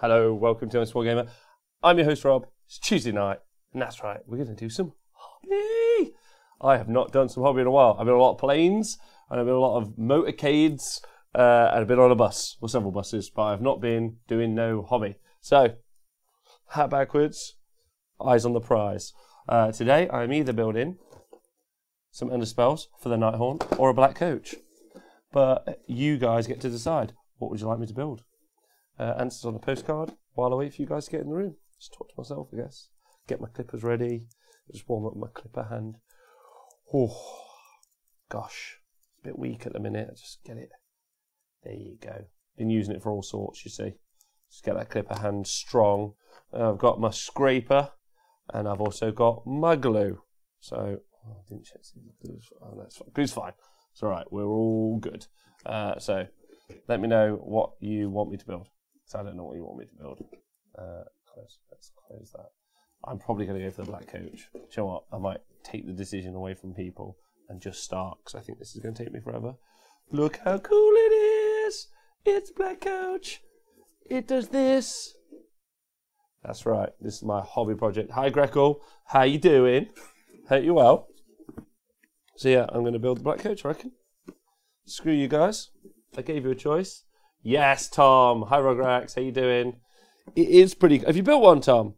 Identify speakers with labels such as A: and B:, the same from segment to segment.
A: Hello, welcome to Honest Wargamer. I'm your host Rob. It's Tuesday night, and that's right, we're going to do some hobby. I have not done some hobby in a while. I've been on a lot of planes, and I've been on a lot of motorcades, and I've been on a bus, or several buses, but I've not been doing no hobby. So, hat backwards, eyes on the prize. Today, I'm either building some underspells for the Nighthorn or a black coach. But you guys get to decide. What would you like me to build? Answers on the postcard while I wait for you guys to get in the room. Just talk to myself, I guess. Get my clippers ready. Just warm up my clipper hand. Oh, gosh. It's a bit weak at the minute. Just get it. There you go. Been using it for all sorts, you see. Just get that clipper hand strong. I've got my scraper. And I've also got my glue. So, I didn't check. Oh, that's fine. Glue's fine. It's all right. We're all good. So, let me know what you want me to build. So I don't know what you want me to build. Let's close that. I'm probably going to go for the black coach. Do you know what? I might take the decision away from people and just start, because I think this is going to take me forever. Look how cool it is! It's a black coach. It does this. That's right. This is my hobby project. Hi, Greco. How you doing? Hope you well. So yeah, I'm going to build the black coach, I reckon. Screw you guys. I gave you a choice. Yes, Tom. Hi, Rugrax. How you doing? It is pretty... Have you built one, Tom?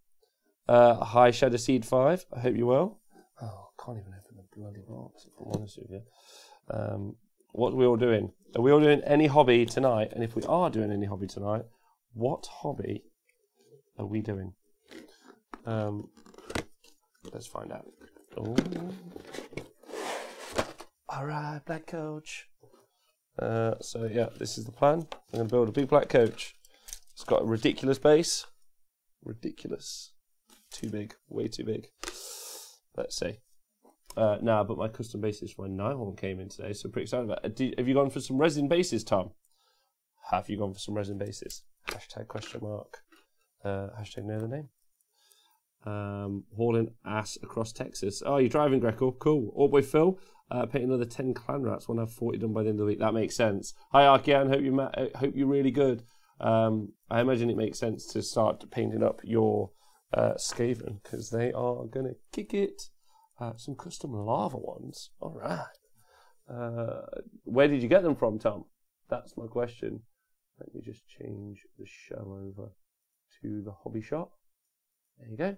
A: Hi, Shadow Seed 5. I hope you're well. Oh, I can't even open the bloody box, if I'm honest with you. What are we all doing? Are we all doing any hobby tonight? And if we are doing any hobby tonight, what hobby are we doing? Let's find out. Oh. All right, black coach. So yeah, this is the plan. I'm going to build a big black coach. It's got a ridiculous base. Ridiculous. Too big. Way too big. Let's see. But my custom bases for my Nighthorn came in today, so I'm pretty excited about it. Have you gone for some resin bases, Tom? Have you gone for some resin bases? Hashtag question mark. Hashtag know the name. Hauling ass across Texas. Oh, you're driving, Greco. Cool. All boy Phil. Paint another 10 clan rats. Want to have 40 done by the end of the week. That makes sense. Hi, Arkian. Hope you're really good. I imagine it makes sense to start painting up your Skaven, because they are going to kick it. Some custom lava ones. All right. Where did you get them from, Tom? That's my question. Let me just change the show over to the hobby shop. There you go.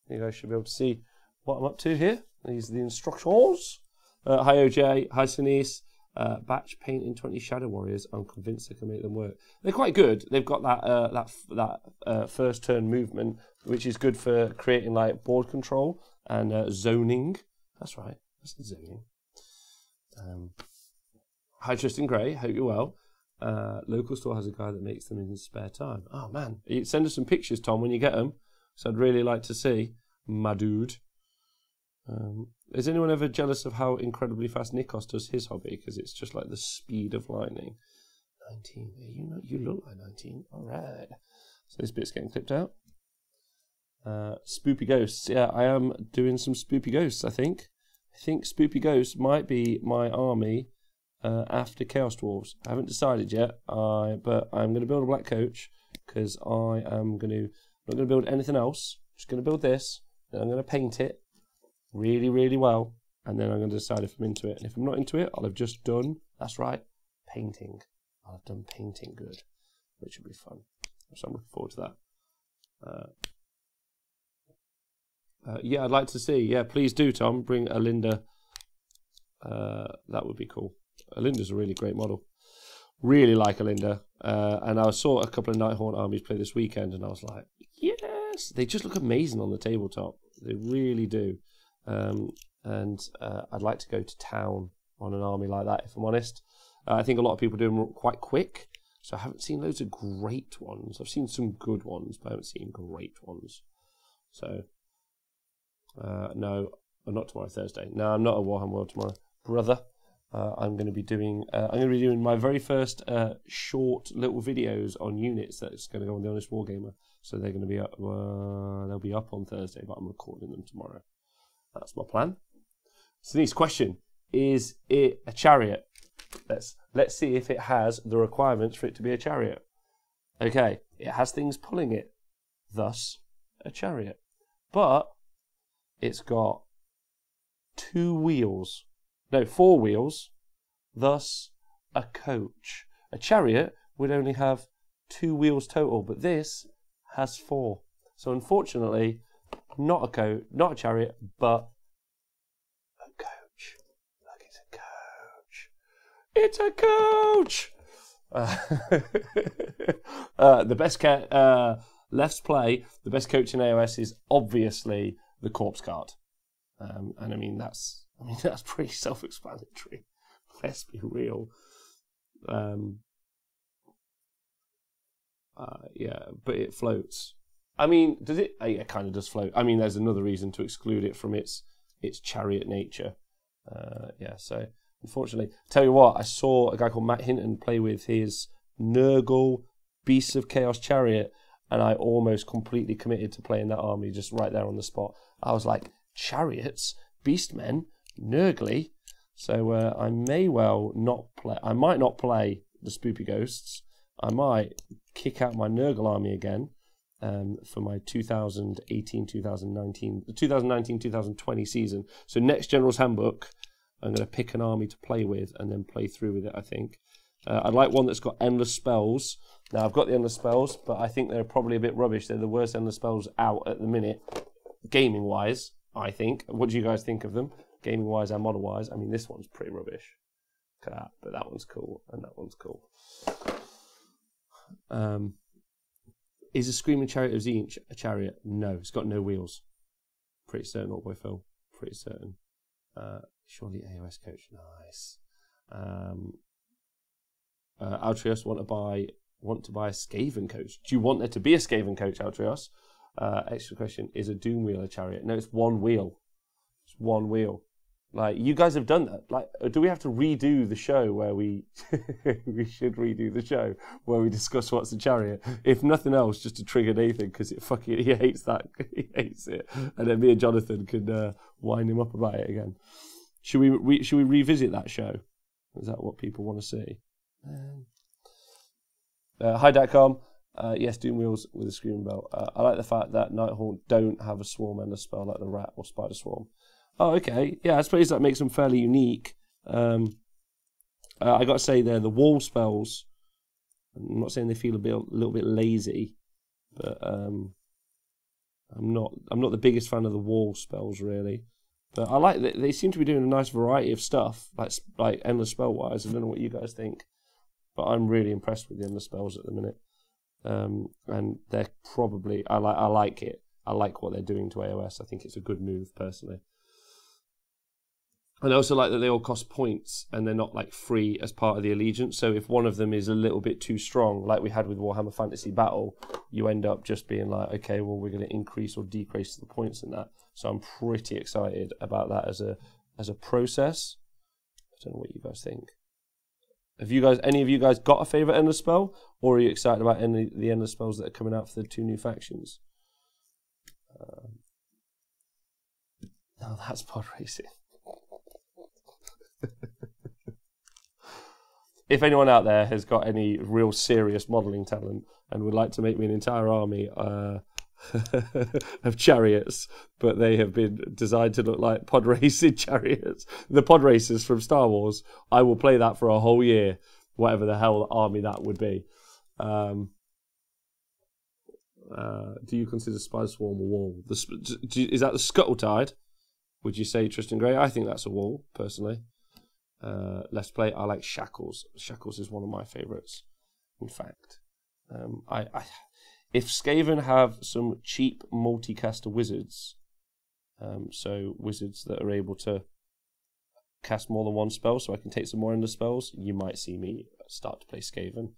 A: You guys should be able to see what I'm up to here. These are the instructions. Hi OJ, hi Sinise. Batch painting 20 Shadow Warriors. I'm convinced I can make them work. They're quite good. They've got that first turn movement, which is good for creating like board control and zoning. That's right. That's the zoning. Hi Tristan Gray. Hope you're well. Local store has a guy that makes them in his spare time. Oh man, send us some pictures, Tom, when you get them. So I'd really like to see, my dude. Is anyone ever jealous of how incredibly fast Nikos does his hobby? Because it's just like the speed of lightning. 19. You look like 19. All right. So this bit's getting clipped out. Spoopy Ghosts. Yeah, I am doing some Spoopy Ghosts, I think. I think Spoopy Ghosts might be my army after Chaos Dwarves. I haven't decided yet, but I'm going to build a black coach, because I am going to... I'm not going to build anything else. I'm just going to build this, then I'm going to paint it really, really well, and then I'm going to decide if I'm into it. And if I'm not into it, I'll have just done, that's right, painting. I'll have done painting good, which will be fun. So I'm looking forward to that. Yeah, I'd like to see. Yeah, please do, Tom. Bring Alinda. That would be cool. Alinda's a really great model. Really like Alinda. And I saw a couple of Nighthorn armies play this weekend, and I was like, yes! They just look amazing on the tabletop. They really do. I'd like to go to town on an army like that, if I'm honest. I think a lot of people do them quite quick, so I haven't seen loads of great ones. I've seen some good ones, but I haven't seen great ones. So, no, not tomorrow, Thursday. No, I'm not at Warhammer World tomorrow, brother. I'm going to be doing my very first short little videos on units that's going to go on the Honest Wargamer. So they're going to be up. They'll be up on Thursday, but I'm recording them tomorrow. That's my plan. Sneeze question: is it a chariot? Let's see if it has the requirements for it to be a chariot. Okay, it has things pulling it, thus a chariot. But it's got 4 wheels, thus a coach. A chariot would only have 2 wheels total, but this has 4. So unfortunately, not a chariot, but a coach. Look, it's a coach. It's a coach. The best Let's Play, the best coach in AOS is obviously the corpse cart, and I mean that's pretty self-explanatory. Let's be real. Yeah, but it floats. I mean, does it? It kind of does float. I mean, there's another reason to exclude it from its chariot nature. Yeah, so unfortunately, tell you what, I saw a guy called Matt Hinton play with his Nurgle Beasts of Chaos chariot, and I almost completely committed to playing that army just right there on the spot. I was like, chariots, beastmen, Nurgly. So I may well not play. I might not play the Spoopy Ghosts. I might kick out my Nurgle army again for my 2019-2020 season. So next General's Handbook, I'm going to pick an army to play with and then play through with it, I think. I'd like one that's got endless spells. Now, I've got the endless spells, but I think they're probably a bit rubbish. They're the worst endless spells out at the minute, gaming-wise, I think. What do you guys think of them? Gaming-wise and model-wise? I mean, this one's pretty rubbish. Look at that. But that one's cool, and that one's cool. Is a Screaming Chariot of Tzeentch a chariot? No, it's got no wheels. Pretty certain, Old Boy Phil. Pretty certain. Surely AOS coach. Nice. Altrios want to buy a Skaven coach. Do you want there to be a Skaven coach, Altrios? Extra question: is a Doom wheel a chariot? No, it's one wheel. It's one wheel. Like, you guys have done that. Like, do we have to redo the show where we we should redo the show where we discuss what's a chariot? If nothing else, just to trigger Nathan, because he hates that. He hates it, and then me and Jonathan can wind him up about it again. Should we revisit that show? Is that what people want to see? Hi.com. Yes, Doom wheels with a Screaming Belt. I like the fact that Nighthawk don't have a swarm endless spell like the Rat or Spider Swarm. Oh, okay. Yeah, I suppose that makes them fairly unique. I got to say the wall spells. I'm not saying they feel a little bit lazy, but I'm not the biggest fan of the wall spells really. But I like that they seem to be doing a nice variety of stuff, like endless spell wise. I don't know what you guys think, but I'm really impressed with the endless spells at the minute. And they're probably I like it. I like what they're doing to AOS. I think it's a good move personally. And I also like that they all cost points and they're not like free as part of the allegiance. So if one of them is a little bit too strong, like we had with Warhammer Fantasy Battle, you end up just being like, okay, well, we're going to increase or decrease the points in that. So I'm pretty excited about that as a process. I don't know what you guys think. Have you guys, any of you guys, got a favourite endless spell, or are you excited about any of the endless spells that are coming out for the 2 new factions? No, that's pod racing. If anyone out there has got any real serious modelling talent and would like to make me an entire army of chariots, but they have been designed to look like pod racing chariots, the pod racers from Star Wars, I will play that for a whole year, whatever the hell army that would be. Do you consider Spider Swarm a wall? Is that the Scuttle Tide? Would you say Tristan Grey? I think that's a wall, personally. Let's Play, I like Shackles. Shackles is one of my favourites, in fact. If Skaven have some cheap multicaster wizards, so wizards that are able to cast more than one spell, so I can take some more endless spells, you might see me start to play Skaven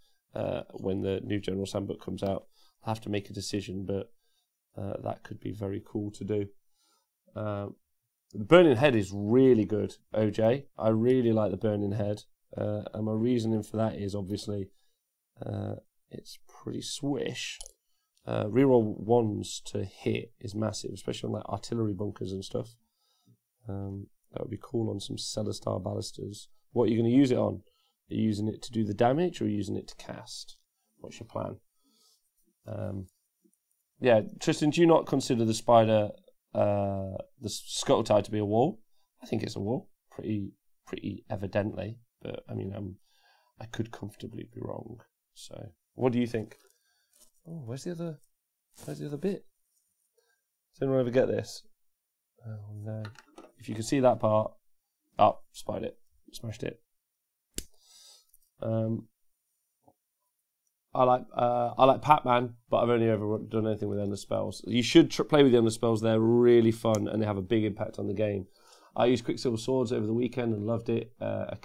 A: when the new General's Handbook comes out. I'll have to make a decision, but that could be very cool to do. The Burning Head is really good, OJ. I really like the Burning Head. And my reasoning for that is obviously it's pretty swish. Reroll 1s to hit is massive, especially on like artillery bunkers and stuff. That would be cool on some Celestar Ballisters. What are you going to use it on? Are you using it to do the damage or are you using it to cast? What's your plan? Yeah, Tristan, do you not consider the spider, the scuttle tide to be a wall? I think it's a wall, pretty evidently. But I mean, I could comfortably be wrong. So, what do you think? Oh, where's the other bit? Does anyone ever get this? Oh no! If you can see that part, oh, spied it, smashed it. I like Pac-Man, but I've only ever done anything with Endless Spells. You should play with the Endless Spells. They're really fun and they have a big impact on the game. I used Quicksilver Swords over the weekend and loved it. I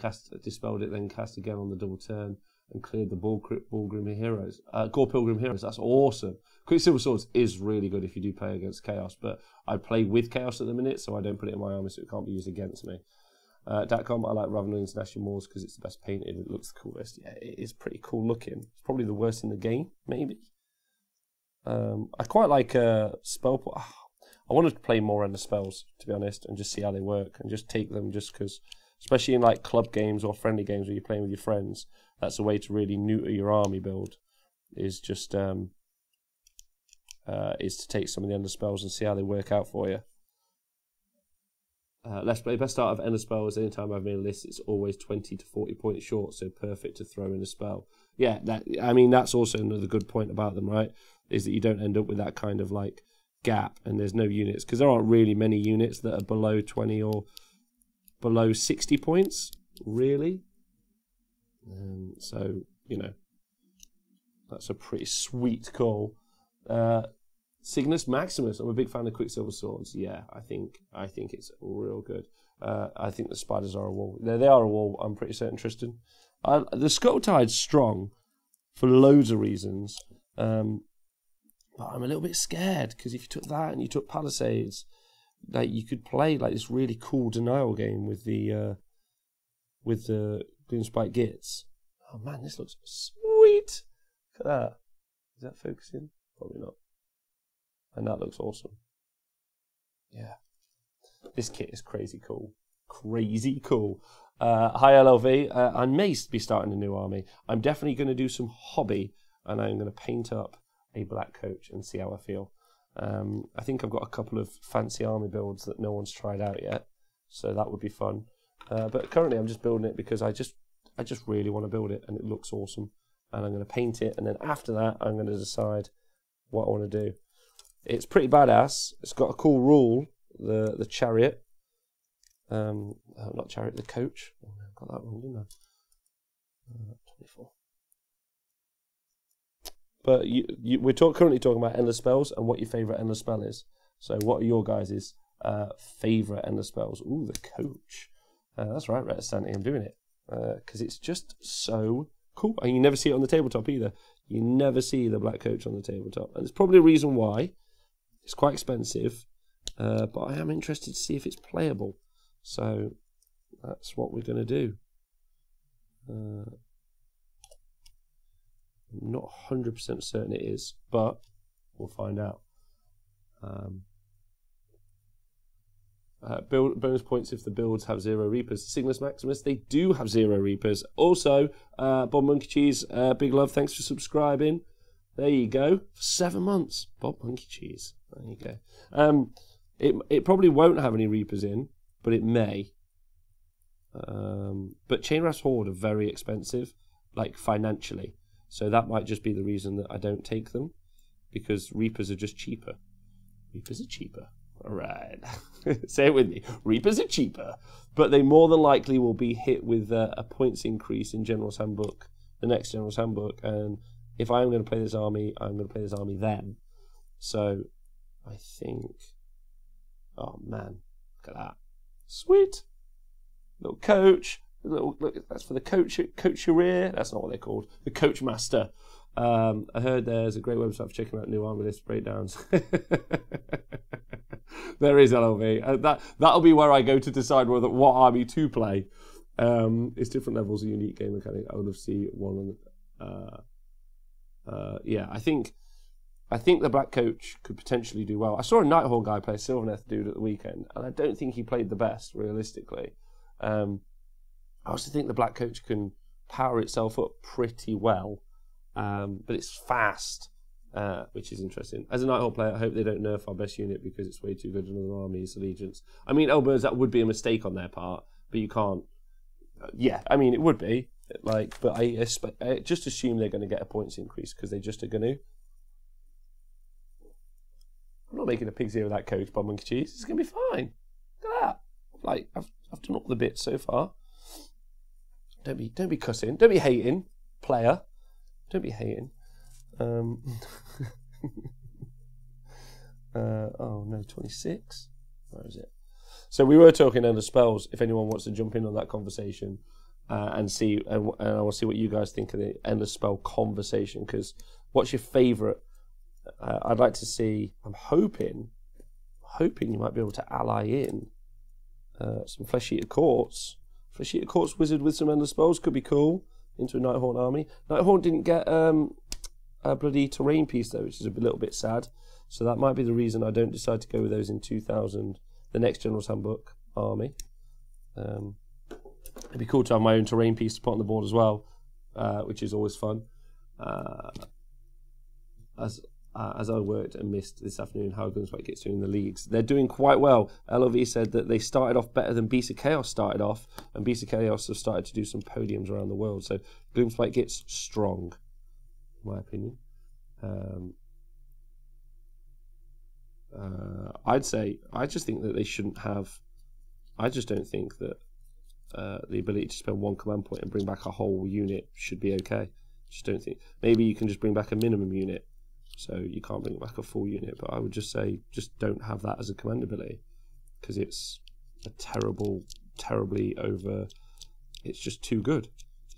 A: dispelled it, then cast again on the double turn and cleared the Gore Pilgrim Heroes. That's awesome. Quicksilver Swords is really good if you do play against Chaos, but I play with Chaos at the minute, so I don't put it in my army, so it can't be used against me. Datcom, I like Ravenling's Gnashing Maws because it's the best painted. It looks the coolest. Yeah, it is pretty cool looking. It's probably the worst in the game, maybe. I quite like spell. I wanted to play more Endless Spells, to be honest, and just see how they work and just take them, just because, especially in like club games or friendly games where you're playing with your friends, that's a way to really neuter your army build. Is just is to take some of the Endless Spells and see how they work out for you. Let's play best start of Endless Spells. Anytime I've made a list, it's always 20 to 40 points short, so perfect to throw in a spell. Yeah, I mean that's also another good point about them, right? Is that you don't end up with that kind of like gap, and there's no units because there aren't really many units that are below 20 or below 60 points, really. So you know that's a pretty sweet call. Cygnus Maximus. I'm a big fan of Quicksilver Swords. Yeah, I think it's real good. I think the spiders are a wall. They are a wall. I'm pretty certain, Tristan. The Scuttle Tide's strong for loads of reasons, but I'm a little bit scared because if you took that and you took Palisades, like you could play like this really cool denial game with the Gloomspite Gits. Oh man, this looks sweet. Look at that. Is that focusing? Probably not. And that looks awesome. Yeah. This kit is crazy cool. Crazy cool. Hi LLV. I may be starting a new army. I'm definitely going to do some hobby and I'm going to paint up a black coach and see how I feel. I think I've got a couple of fancy army builds that no one's tried out yet. So that would be fun. But currently I'm just building it because I just really want to build it and it looks awesome. And I'm going to paint it and then after that I'm going to decide what I want to do. It's pretty badass. It's got a cool rule, the chariot. Not chariot, the coach. Oh, I got that wrong, didn't I? 24. But we're currently talking about Endless Spells and what your favourite Endless Spell is. So what are your guys' favourite Endless Spells? Ooh, the coach. That's right, Red Santy, I'm doing it. Because it's just so cool. And you never see it on the tabletop either. You never see the black coach on the tabletop. And there's probably a reason why. It's quite expensive, but I am interested to see if it's playable. So that's what we're going to do. I'm not 100% certain it is, but we'll find out. Bonus points if the builds have 0 Reapers. Cygnus Maximus, they do have 0 Reapers. Also, Bob Monkey Cheese, big love, thanks for subscribing. There you go. For 7 months. Bob Monkey Cheese. There you go. It probably won't have any Reapers in, but it may. But Chainrasp Horde are very expensive, like financially. So that might just be the reason that I don't take them, because Reapers are just cheaper. Reapers are cheaper. All right. Say it with me. Reapers are cheaper. But they more than likely will be hit with a points increase in General's Handbook, the next General's Handbook, and if I'm going to play this army, I'm going to play this army then. So, I think... Oh, man. Look at that. Sweet. Little coach. Look, that's for the coachereer. That's not what they're called. The Coach Master. I heard there's a great website for checking out new army list breakdowns. There is LLV. That'll be where I go to decide what army to play. It's different levels of unique game mechanic. I would have seen one on yeah, I think the black coach could potentially do well. I saw a Nighthawk guy play Sylvaneth dude at the weekend, and I don't think he played the best, realistically. I also think the black coach can power itself up pretty well, but it's fast, which is interesting. As a Nighthawk player, I hope they don't nerf our best unit because it's way too good in other armies, allegiance. I mean, Elbirds, that would be a mistake on their part, but you can't. Yeah, I mean, it would be. Like, but I just assume they're going to get a points increase because they just are going to. I'm not making a pig's ear of that coach by Monkey Cheese. It's going to be fine. Look at that. Like, I've done all the bits so far. Don't be cussing. Don't be hating, player. Don't be hating. Oh no, 26. Where is it? So we were talking under spells. If anyone wants to jump in on that conversation and see, and I will see what you guys think of the endless spell conversation. Because what's your favourite? I'd like to see. I'm hoping you might be able to ally in some Flesh Eater Courts. Flesh Eater Courts wizard with some endless spells could be cool into a Nighthawk army. Nighthawk didn't get a bloody terrain piece though, which is a little bit sad. So that might be the reason I don't decide to go with those in 2000, the next General's Handbook army. It'd be cool to have my own terrain piece to put on the board as well, which is always fun. As I worked and missed this afternoon how Gloomspite gets doing in the leagues. They're doing quite well. LOV said that they started off better than Beast of Chaos started off, and Beast of Chaos have started to do some podiums around the world. So Gloomspite gets strong, in my opinion. I'd say, I just think that they shouldn't have, I just don't think that the ability to spend one command point and bring back a whole unit should be okay. Just don't think, maybe you can just bring back a minimum unit, so you can't bring back a full unit, but I would just say, just don't have that as a command ability, because it's a terribly over, it's just too good.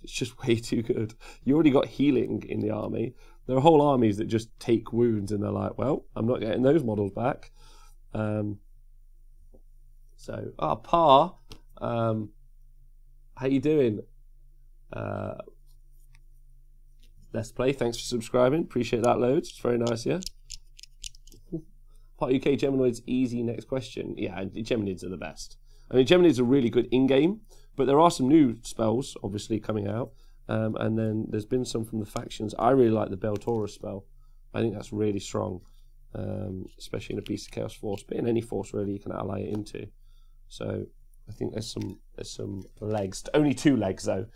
A: It's just way too good. You already got healing in the army. There are whole armies that just take wounds and they're like, well, I'm not getting those models back. Pa, how you doing? Let's Play, thanks for subscribing. Appreciate that loads. It's very nice, yeah. Part UK Geminoids, easy. Next question. Yeah, Geminids are the best. I mean, Geminids are really good in-game, but there are some new spells, obviously, coming out. And then there's been some from the factions. I really like the Beltaurus spell. I think that's really strong, especially in a Beast of Chaos force, but in any force, really, you can ally it into. So I think there's some legs. Only 2 legs, though,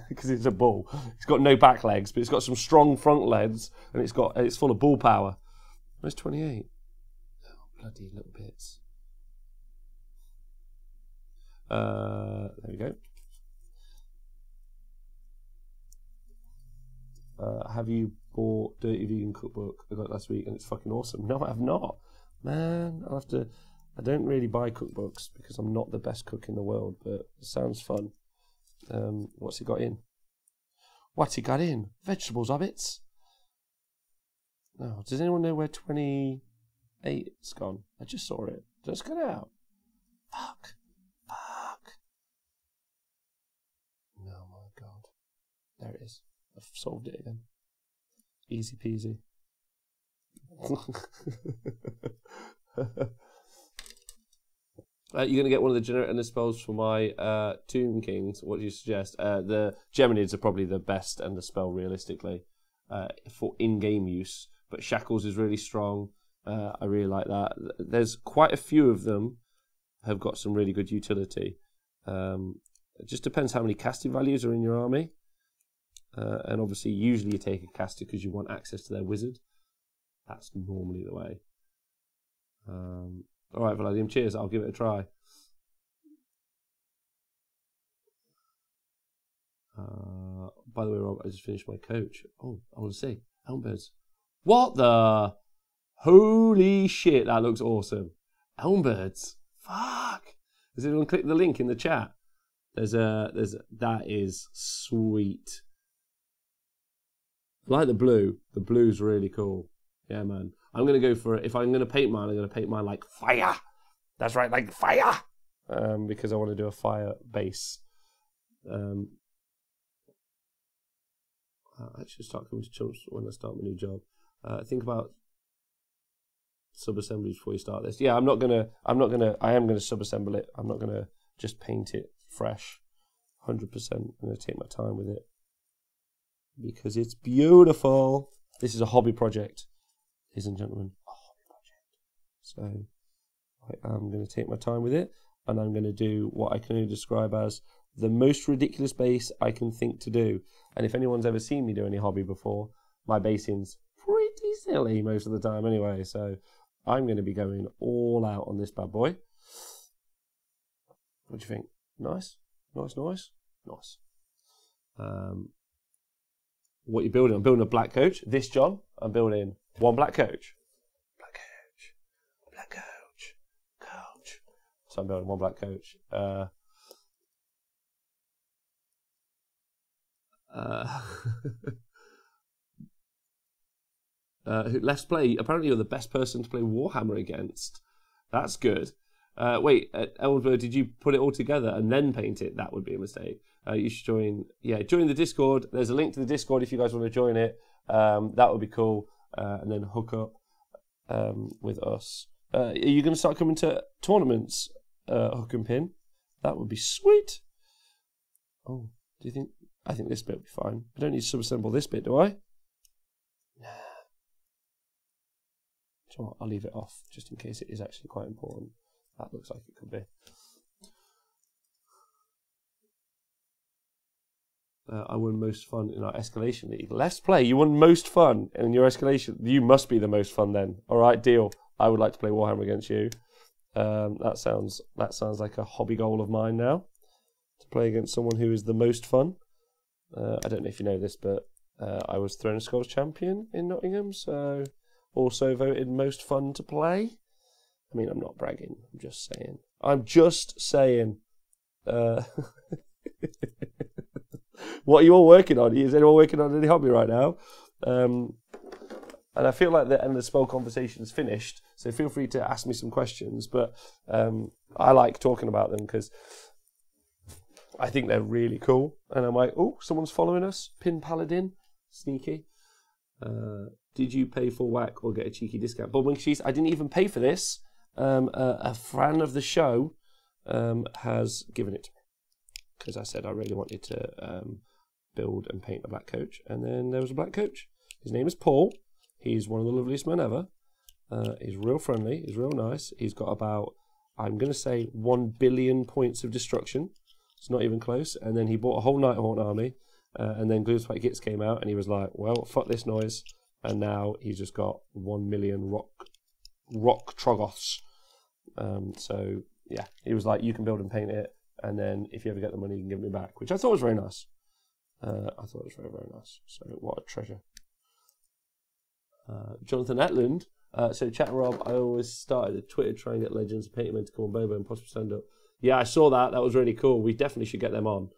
A: because it's a bull. It's got no back legs, but it's got some strong front legs, and it's full of bull power. Where's 28? Oh, bloody little bits. There we go. Have you bought Dirty Vegan Cookbook? I got it last week and it's fucking awesome. No, I have not. Man, I'll have to. I don't really buy cookbooks because I'm not the best cook in the world, but it sounds fun. What's he got in? What's he got in? Vegetables, hobbits? No, does anyone know where 28's gone? I just saw it. Just got out. Fuck. No, my God. There it is. I've solved it again. Easy peasy. You're going to get one of the generic endless spells for my Tomb Kings. What do you suggest? The Geminids are probably the best endless spell, realistically, for in-game use. But Shackles is really strong. I really like that. There's quite a few of them have got some really good utility. It just depends how many casting values are in your army. And obviously, usually you take a caster because you want access to their wizard. That's normally the way. Alright, Vladim, cheers. I'll give it a try. By the way, Rob, I just finished my coach. Oh, I want to see. Elmbirds. What the? Holy shit, that looks awesome. Elmbirds. Fuck. Does anyone click the link in the chat? That is sweet. I like the blue. The blue's really cool. Yeah, man. I'm going to go for it. If I'm going to paint mine, I'm going to paint mine like fire. That's right, like fire. Because I want to do a fire base. I should start coming to chunks when I start my new job. Think about sub-assemblies before you start this. Yeah, I am going to sub-assemble it. I'm not going to just paint it fresh. 100%. I'm going to take my time with it. Because it's beautiful. This is a hobby project. ladies and gentlemen, a hobby project. So I'm going to take my time with it, and I'm going to do what I can only describe as the most ridiculous base I can think to do. And if anyone's ever seen me do any hobby before, my basing's pretty silly most of the time anyway. So I'm going to be going all out on this bad boy. What do you think? Nice? Nice, nice? Nice. What are you building? I'm building a black coach. This, John, I'm building one black coach. Black coach. Black coach. Coach. So I'm building one black coach. Let's play. Apparently, you're the best person to play Warhammer against. That's good. Wait, Elder, did you put it all together and then paint it? That would be a mistake. You should join. Yeah, join the Discord. There's a link to the Discord if you guys want to join it. That would be cool. And then hook up with us. Are you going to start coming to tournaments, Hook and Pin? That would be sweet. Oh, do you think? I think this bit will be fine. I don't need to subassemble this bit, do I? Nah. So I'll leave it off just in case it is actually quite important. That looks like it could be. I won most fun in our escalation league. Let's play. You won most fun in your escalation. You must be the most fun then. All right, deal. I would like to play Warhammer against you. That sounds like a hobby goal of mine now. To play against someone who is the most fun. I don't know if you know this, but I was Throne of Skulls champion in Nottingham, so also voted most fun to play. I mean, I'm not bragging. I'm just saying. I'm just saying. What are you all working on? Is anyone working on any hobby right now? And I feel like the end of the spell conversation is finished, so feel free to ask me some questions. But I like talking about them because I think they're really cool. And I'm like, oh, someone's following us. Pin Paladin. Sneaky. Did you pay for whack or get a cheeky discount? Bob Cheese, I didn't even pay for this. A fan of the show has given it to me. Because I said I really wanted to build and paint a black coach. And then there was a black coach. His name is Paul. He's one of the loveliest men ever. He's real friendly. He's real nice. He's got about, I'm going to say, 1 billion points of destruction. It's not even close. And then he bought a whole Nighthawk army. And then Gloomspike Gits came out. And he was like, well, fuck this noise. And now he's just got 1 million rock Trogoths. So, yeah. He was like, you can build and paint it. And then if you ever get the money, you can give me back, which I thought was very nice. I thought it was very, very nice. So what a treasure. Jonathan Etland. So chat Rob, I always started a Twitter trying to get Legends of Painting Men to come on Bobo and possibly stand up. Yeah, I saw that. That was really cool. We definitely should get them on.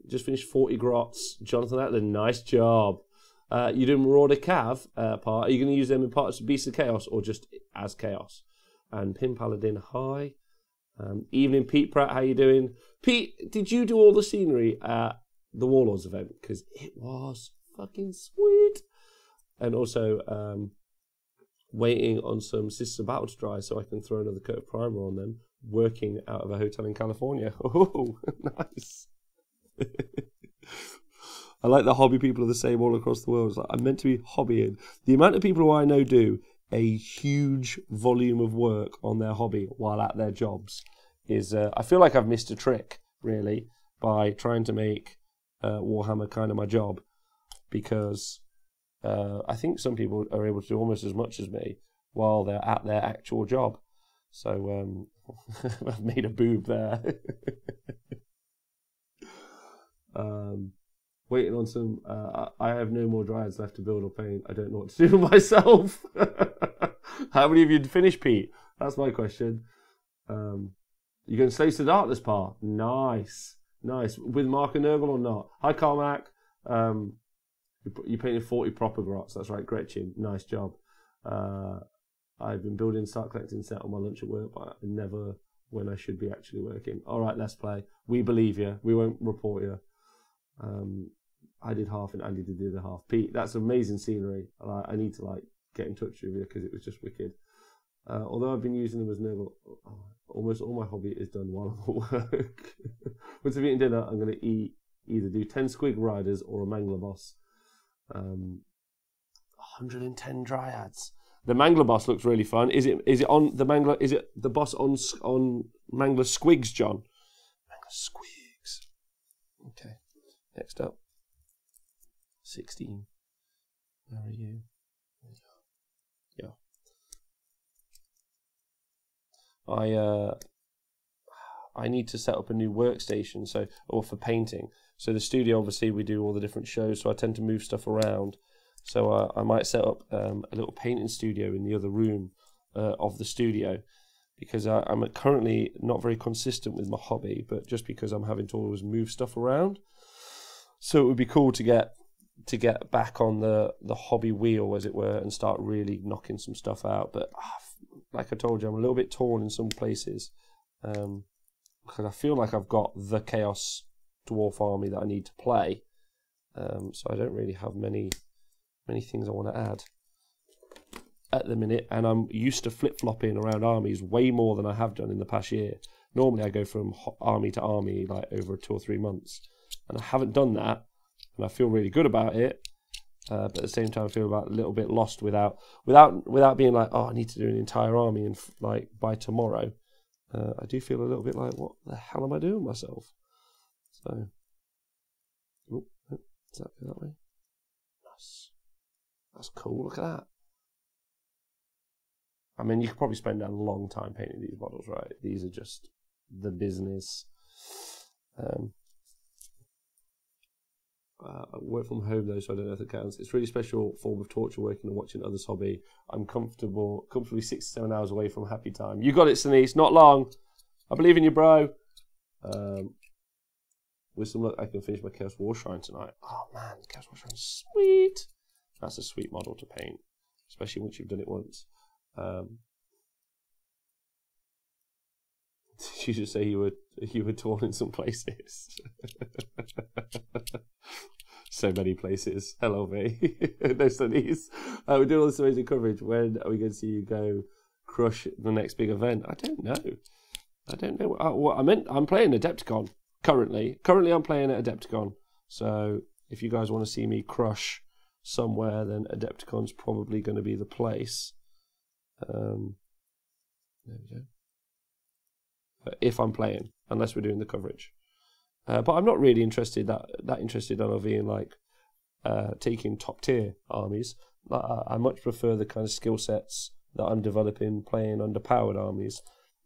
A: Just finished 40 grots. Jonathan Etland, nice job. You doing Marauder Cav part? Are you going to use them in parts of Beasts of Chaos or just as Chaos? And Pin Paladin, hi. Evening, Pete Pratt, how you doing? Pete, did you do all the scenery at the Warlords event? Because it was fucking sweet. And also, waiting on some Sisters of Battle to dry so I can throw another coat of primer on them, working out of a hotel in California. Oh, nice. I like the hobby people are the same all across the world. It's like, I'm meant to be hobbying. The amount of people who I know do a huge volume of work on their hobby while at their jobs is, I feel like I've missed a trick, really, by trying to make Warhammer kind of my job, because I think some people are able to do almost as much as me while they're at their actual job. So I've made a boob there. Waiting on some. I have no more dryads left to build or paint. I don't know what to do with myself. How many of you finished, Pete? That's my question. You going to Slaves to Darkness part? Nice, nice. With Mark and Nurgle or not? Hi, Carmack. You painted 40 proper grots. That's right, Gretchen. Nice job. I've been building start collecting set on my lunch at work, but never when I should be actually working. All right, let's play. We believe you. We won't report you. I did half and Andy did the other half. Pete, that's amazing scenery. I need to get in touch with you because it was just wicked. Although I've been using them as Nurgle, almost all my hobby is done while I'm at work. Once I've eaten dinner, I'm going to either do 10 Squig Riders or a Mangler Boss. 110 dryads. The Mangler boss looks really fun. Is it on the Mangler? Is it the boss on Mangler Squigs, John? Mangler Squigs. Okay. Next up. 16. Where are you? Yeah. I need to set up a new workstation, or for painting. So the studio, obviously, we do all the different shows, so I tend to move stuff around. So I might set up a little painting studio in the other room of the studio, because I'm currently not very consistent with my hobby, but just because I'm having to always move stuff around. So it would be cool to get back on the hobby wheel, as it were, and start really knocking some stuff out. But like I told you, I'm a little bit torn in some places, because I feel like I've got the Chaos Dwarf army that I need to play. So I don't really have many things I want to add at the minute, and I'm used to flip-flopping around armies way more than I have done in the past year. Normally I go from army to army like over 2 or 3 months, and I haven't done that, and I feel really good about it, but at the same time I feel a little bit lost without being like, oh, I need to do an entire army and like by tomorrow. I do feel a little bit like, what the hell am I doing myself? So, does that go that way? Nice. That's cool. Look at that. I mean, you could probably spend a long time painting these models, right? These are just the business. I work from home though, so I don't know if it counts. It's a really special form of torture working and watching others' hobby. I'm comfortably 6 to 7 hours away from happy time. You got it, Sinise. Not long. I believe in you, bro. With some luck, I can finish my Chaos War Shrine tonight. Oh man, Chaos War Shrine, sweet. That's a sweet model to paint, especially once you've done it once. You should say you were torn in some places. So many places. Hello, V. No studies. We're doing all this amazing coverage. When are we going to see you go crush the next big event? I don't know. What I meant, I'm playing Adepticon currently. Currently, I'm playing at Adepticon. So if you guys want to see me crush somewhere, then Adepticon's probably going to be the place. There we go. If I'm playing, unless we're doing the coverage. But I'm not really that interested, LOV, in like taking top tier armies. I much prefer the kind of skill sets that I'm developing playing underpowered armies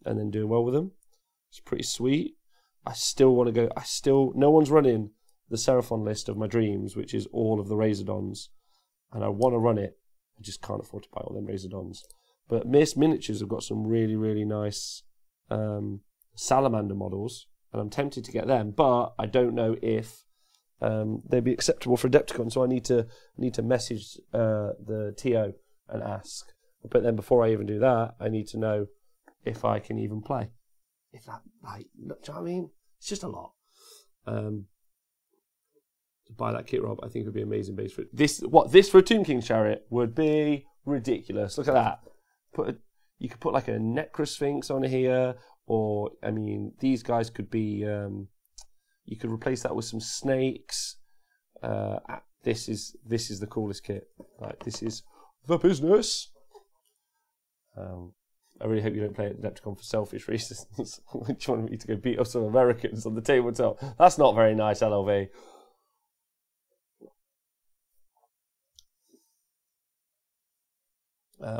A: and then doing well with them. It's pretty sweet. I still want to go. No one's running the Seraphon list of my dreams, which is all of the Razordons, and I want to run it. I just can't afford to buy all them Razordons. But Miss Miniatures have got some really, really nice salamander models, and I'm tempted to get them, but I don't know if they'd be acceptable for Adepticon, so I need to message the TO and ask. But then before I even do that, I need to know if I can even play. If that, like, do you know what I mean? It's just a lot. To buy that kit, Rob, I think it would be amazing base for it. This for a Tomb King's Chariot would be ridiculous. Look at that. You could put like a Necrosphinx on here, or I mean, these guys could be. You could replace that with some snakes. This is the coolest kit. Like, this is the business. I really hope you don't play at Adepticon for selfish reasons. You want me to go beat up some Americans on the tabletop? That's not very nice, LLV.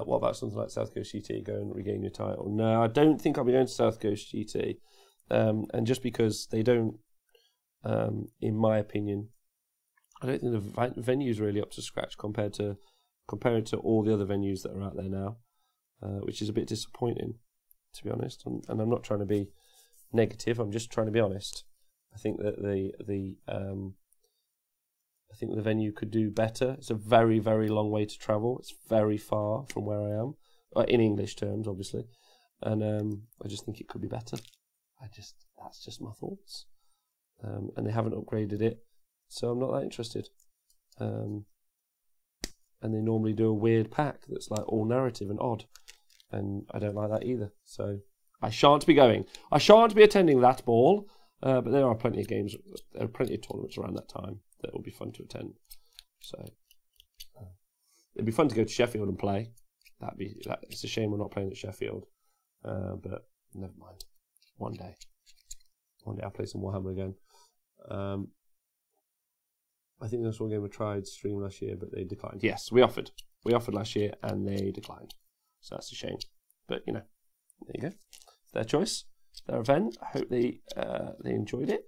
A: What about something like South Coast GT? Go and regain your title. No, I don't think I'll be going to South Coast GT. And just because they don't, in my opinion, I don't think the venue's really up to scratch compared to all the other venues that are out there now, which is a bit disappointing, to be honest. And I'm not trying to be negative. I'm just trying to be honest. I think that I think the venue could do better. It's a very, very long way to travel. It's very far from where I am, in English terms, obviously. And I just think it could be better. That's just my thoughts. And they haven't upgraded it, so I'm not that interested. And they normally do a weird pack that's like all narrative and odd, and I don't like that either. So I shan't be going. I shan't be attending that ball. But there are plenty of games. There are plenty of tournaments around that time that will be fun to attend. So it'd be fun to go to Sheffield and play. It's a shame we're not playing at Sheffield, but never mind. One day I'll play some Warhammer again. I think that's one game we tried stream last year, but they declined. Yes, we offered last year and they declined, so that's a shame. But you know, there you go. Their choice, their event. I hope they enjoyed it,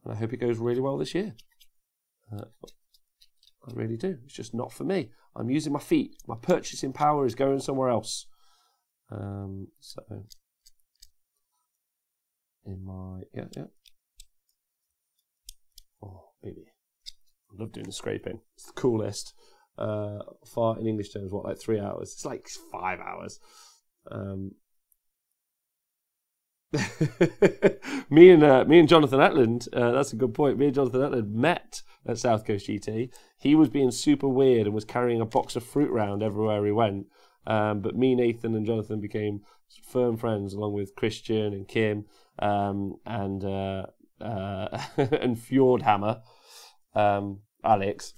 A: and I hope it goes really well this year. I really do. It's just not for me. I'm using my feet. My purchasing power is going somewhere else. So in my yeah. Oh baby, I love doing the scraping. It's the coolest. Far in English terms, what, like 3 hours? It's like 5 hours. Me and Jonathan Etland, that's a good point. Me and Jonathan Etland met at South Coast GT. He was being super weird and was carrying a box of fruit around everywhere he went. But me, Nathan, and Jonathan became firm friends, along with Christian and Kim and Fjordhammer, Alex.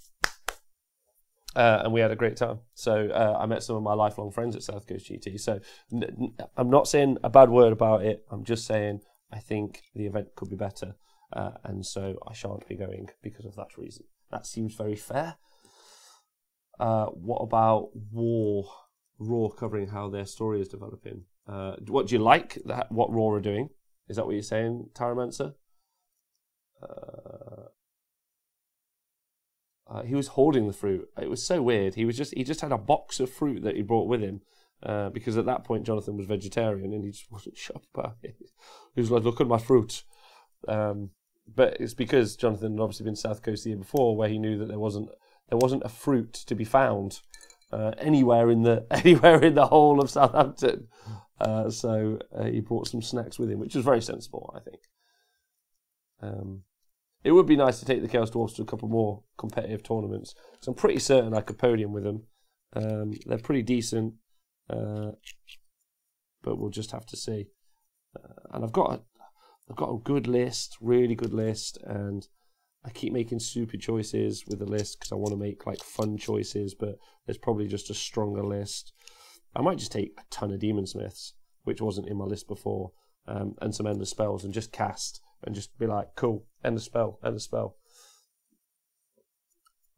A: And we had a great time. So I met some of my lifelong friends at South Coast GT. So I'm not saying a bad word about it. I'm just saying I think the event could be better. And so I shan't be going because of that reason. That seems very fair. What about Raw covering how their story is developing? What do you like what Raw are doing? Is that what you're saying, Tyromancer? He was holding the fruit. It was so weird. He just had a box of fruit that he brought with him because at that point Jonathan was vegetarian and he just wasn't sure about it. He was like, "Look at my fruit," but it's because Jonathan had obviously been South Coast the year before, where he knew that there wasn't a fruit to be found anywhere in the whole of Southampton. So he brought some snacks with him, which was very sensible, I think. It would be nice to take the Chaos Dwarfs to a couple more competitive tournaments. So I'm pretty certain I could podium with them. They're pretty decent, but we'll just have to see. And I've got a good list, really good list, and I keep making stupid choices with the list because I want to make like fun choices, but there's probably just a stronger list. I might just take a ton of Demon Smiths, which wasn't in my list before, and some Endless Spells, and just cast. And just be like, cool, end of spell, end of spell.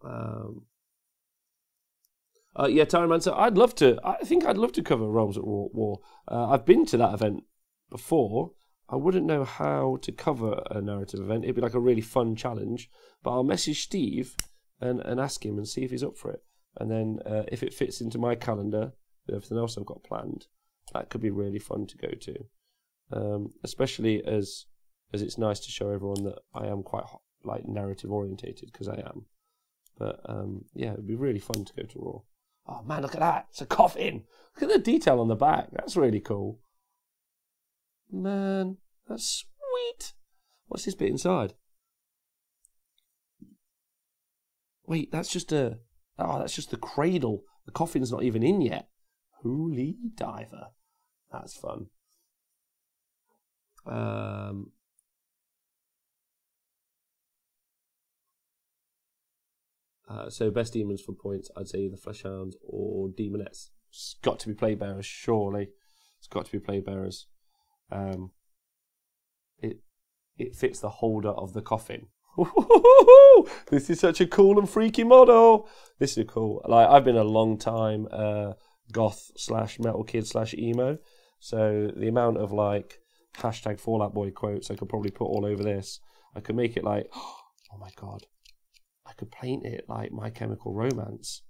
A: Yeah, Tyromancer, I think I'd love to cover Realms at War. I've been to that event before. I wouldn't know how to cover a narrative event. It'd be like a really fun challenge. But I'll message Steve and ask him and see if he's up for it. And then if it fits into my calendar with everything else I've got planned, that could be really fun to go to. Especially as it's nice to show everyone that I am quite like narrative orientated, because I am. But yeah, it'd be really fun to go to Raw. Oh man, look at that! It's a coffin. Look at the detail on the back. That's really cool. Man, that's sweet. What's this bit inside? Wait, that's just the cradle. The coffin's not even in yet. Holy diver. That's fun. So best demons for points, I'd say either Fleshhounds or Demonettes. It's got to be Plague Bearers, surely. It's got to be Plague Bearers. It fits the holder of the coffin. This is such a cool and freaky model. This is cool. Like, I've been a long time goth / metal kid / emo. So the amount of like hashtag Fallout Boy quotes I could probably put all over this. I could make it like, oh my god, I could paint it like My Chemical Romance.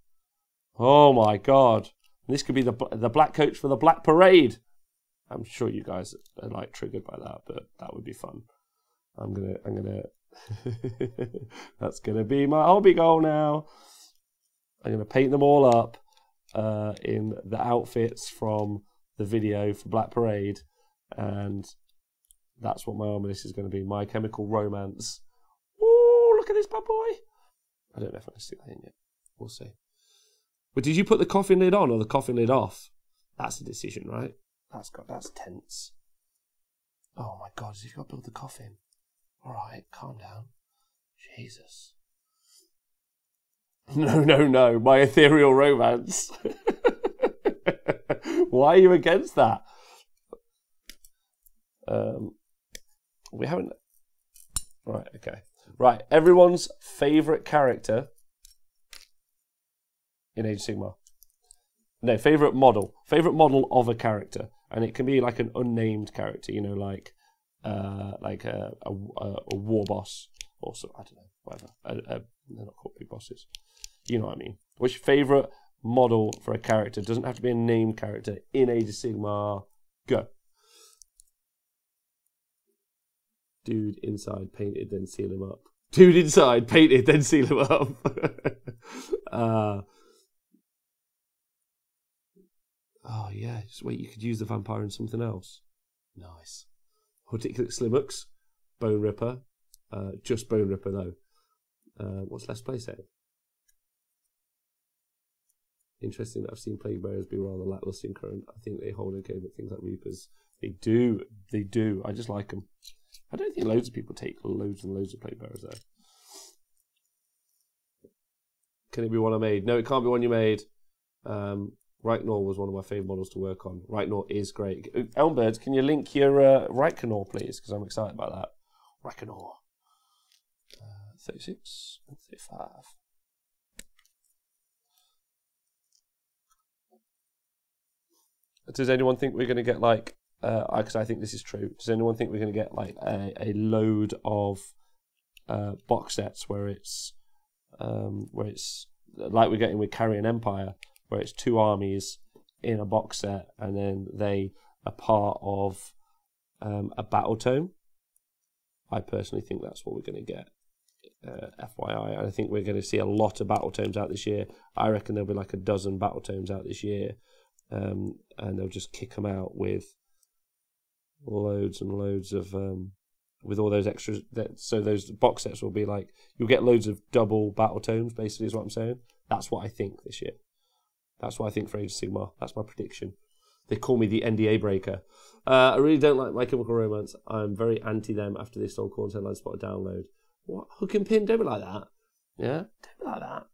A: Oh my god, this could be the black coach for the Black Parade. I'm sure you guys are like triggered by that, but that would be fun. I'm gonna that's gonna be my hobby goal now. I'm gonna paint them all up in the outfits from the video for Black Parade, and that's what my armor list is going to be. My Chemical Romance. Ooh, look at this bad boy. I don't know if I'm going to stick that in yet. We'll see. But did you put the coffin lid on or the coffin lid off? That's a decision, right? That's tense. Oh my god, you've got to build the coffin. Alright, calm down. Jesus. No, no, no. My ethereal romance. Why are you against that? We haven't... Right, okay. Right, everyone's favourite character in Age of Sigmar. No, favourite model. Favourite model of a character. And it can be like an unnamed character, you know, like a war boss. Or so, I don't know, whatever. They're not called big bosses. You know what I mean. What's your favourite model for a character? Doesn't have to be a named character in Age of Sigmar. Go. Dude inside painted, then seal him up. Dude inside painted, then seal him up. Oh yeah, just wait. You could use the vampire in something else. Nice. Horticulate Slimmux, Bone Ripper. Just Bone Ripper though. What's less play set? Interesting that I've seen Plague Bearers be rather lackluster in current. I think they hold okay, but things like Reapers, they do. They do. I just like them. I don't think loads of people take loads and loads of Plague Bearers though. Can it be one I made? No, it can't be one you made. Reichner was one of my favourite models to work on. Reichner is great. Elmbirds, can you link your Reichner, please? Because I'm excited about that. Reichner. 36 and 35. Does anyone think we're going to get like, because I think this is true, does anyone think we're going to get like a load of box sets where it's like we're getting with Carrion Empire, where it's 2 armies in a box set and then they are part of a battle tome? I personally think that's what we're going to get. FYI, I think we're going to see a lot of battle tomes out this year. I reckon there'll be like a dozen battle tomes out this year, and they'll just kick them out with loads and loads of with all those extras. So those box sets will be like, you'll get loads of double battle tomes. Basically, is what I'm saying. That's what I think this year. That's what I think for Age of Sigmar. That's my prediction. They call me the NDA breaker. I really don't like My Chemical Romance. I'm very anti them after they stole Corn's Headline Spot download. What? Hook and pin? Don't be like that. Yeah? Don't be like that.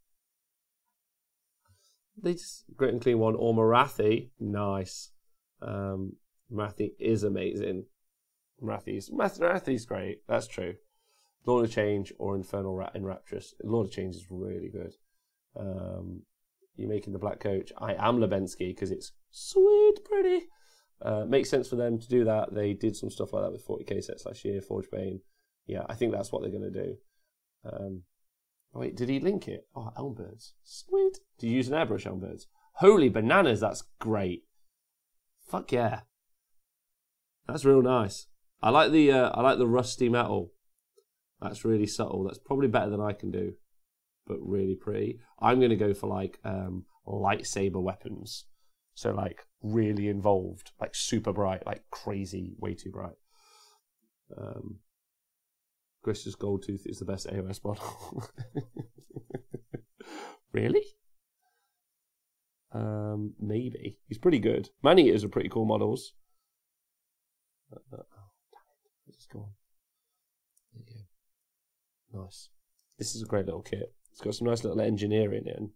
A: They just... Grit and Clean one. Or Marathi. Nice. Marathi is amazing. Marathi's great. That's true. Lord of Change or Infernal Enrapturous. Lord of Change is really good. You're making the Black Coach. I am Lebensky because it's sweet pretty. Makes sense for them to do that. They did some stuff like that with 40k sets last year. Forge Bane. Yeah, I think that's what they're going to do. Wait, did he link it? Oh, Elmbirds. Sweet. Do you use an airbrush, Elmbirds? Holy bananas, that's great. Fuck yeah. That's real nice. I like the rusty metal. That's really subtle. That's probably better than I can do, but really pretty. I'm going to go for like lightsaber weapons. So like really involved, like super bright, like crazy, way too bright. Grister's Goldtooth is the best AOS model. Really? Maybe. He's pretty good. Man-Eaters are pretty cool models. Just go on. There you go. Nice. This is a great little kit. It's got some nice little engineering in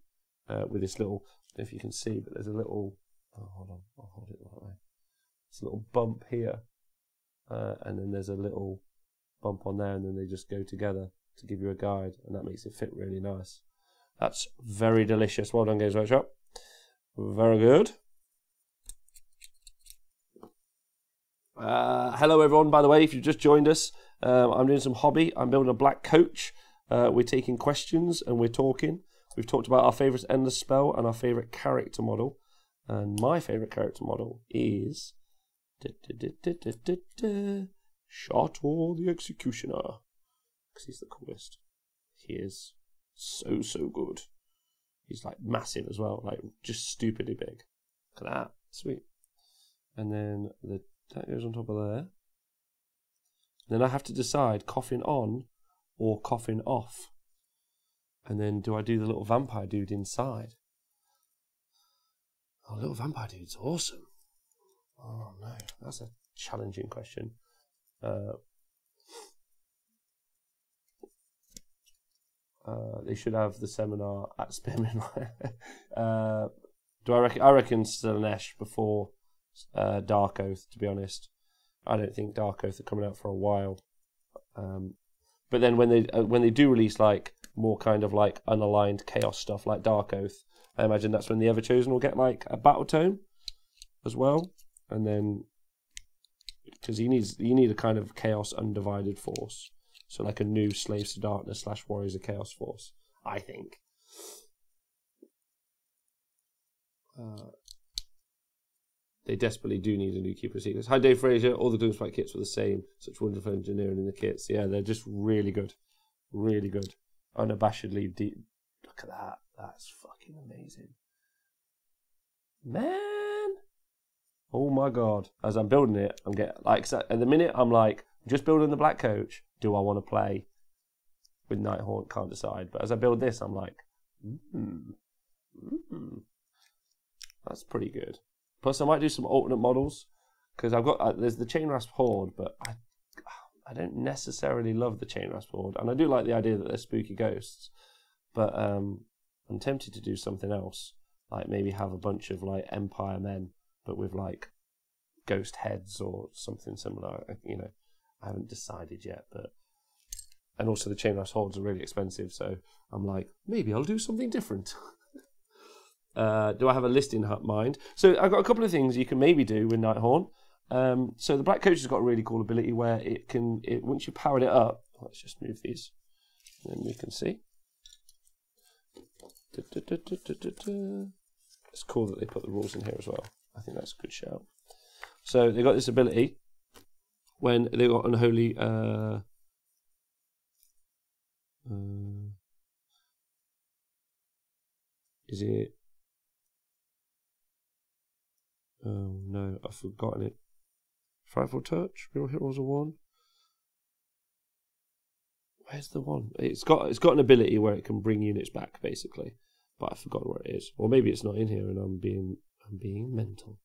A: with this little, I don't know if you can see, but there's a little, oh, hold on, I'll hold it that way. There's a little bump here, and then there's a little bump on there, and then they just go together to give you a guide, and that makes it fit really nice. That's very delicious. Well done, Games Workshop. Very good. Hello everyone, by the way, if you've just joined us, I'm doing some hobby. I'm building a black coach. We're taking questions and we're talking. We've talked about our favourite Endless Spell and our favourite character model. And my favourite character model is Shator the Executioner. Because he's the coolest. He is so good. He's like massive as well, like just stupidly big. Look at that. Sweet. And then that goes on top of there. Then I have to decide coffin on or coffin off. And then do I do the little vampire dude inside? Oh, little vampire dude's awesome. Oh no, that's a challenging question. They should have the seminar at Spearman. I reckon Slanesh before Dark Oath, to be honest. I don't think Dark Oath are coming out for a while. But then when they do release like more kind of like unaligned chaos stuff like Dark Oath, I imagine that's when the Everchosen will get like a battle tome as well. And then because you need a kind of chaos undivided force. So like a new Slaves to Darkness / Warriors of Chaos force, I think. They desperately do need a new Keeper of Secrets. Hi Dave Fraser, all the Gloomspite kits were the same. Such wonderful engineering in the kits. Yeah, they're just really good. Really good. Unabashedly deep. Look at that. That's fucking amazing. Man! Oh my god. As I'm building it, I'm getting like at the minute I'm like just building the black coach. Do I want to play with Nighthaunt? Can't decide. But as I build this, I'm like, that's pretty good. Plus, I might do some alternate models because I've got there's the Chain Rasp Horde, but I don't necessarily love the Chain Rasp Horde, and I do like the idea that they're spooky ghosts. But I'm tempted to do something else, like maybe have a bunch of like Empire men, but with like ghost heads or something similar. You know, I haven't decided yet, but and also the Chain Rasp Hordes are really expensive, so I'm like maybe I'll do something different. Do I have a list in mind? So I've got a couple of things you can maybe do with Nighthaunt. So the Black Coach has got a really cool ability where once you powered it up, let's just move these, and then we can see. It's cool that they put the rules in here as well. I think that's a good shout. So they got this ability when they got Unholy. Is it? Oh no, I've forgotten it. Frightful Touch, Real Heroes of One. Where's the one? It's got an ability where it can bring units back, basically, but I've forgotten where it is. Or maybe it's not in here, and I'm being mental.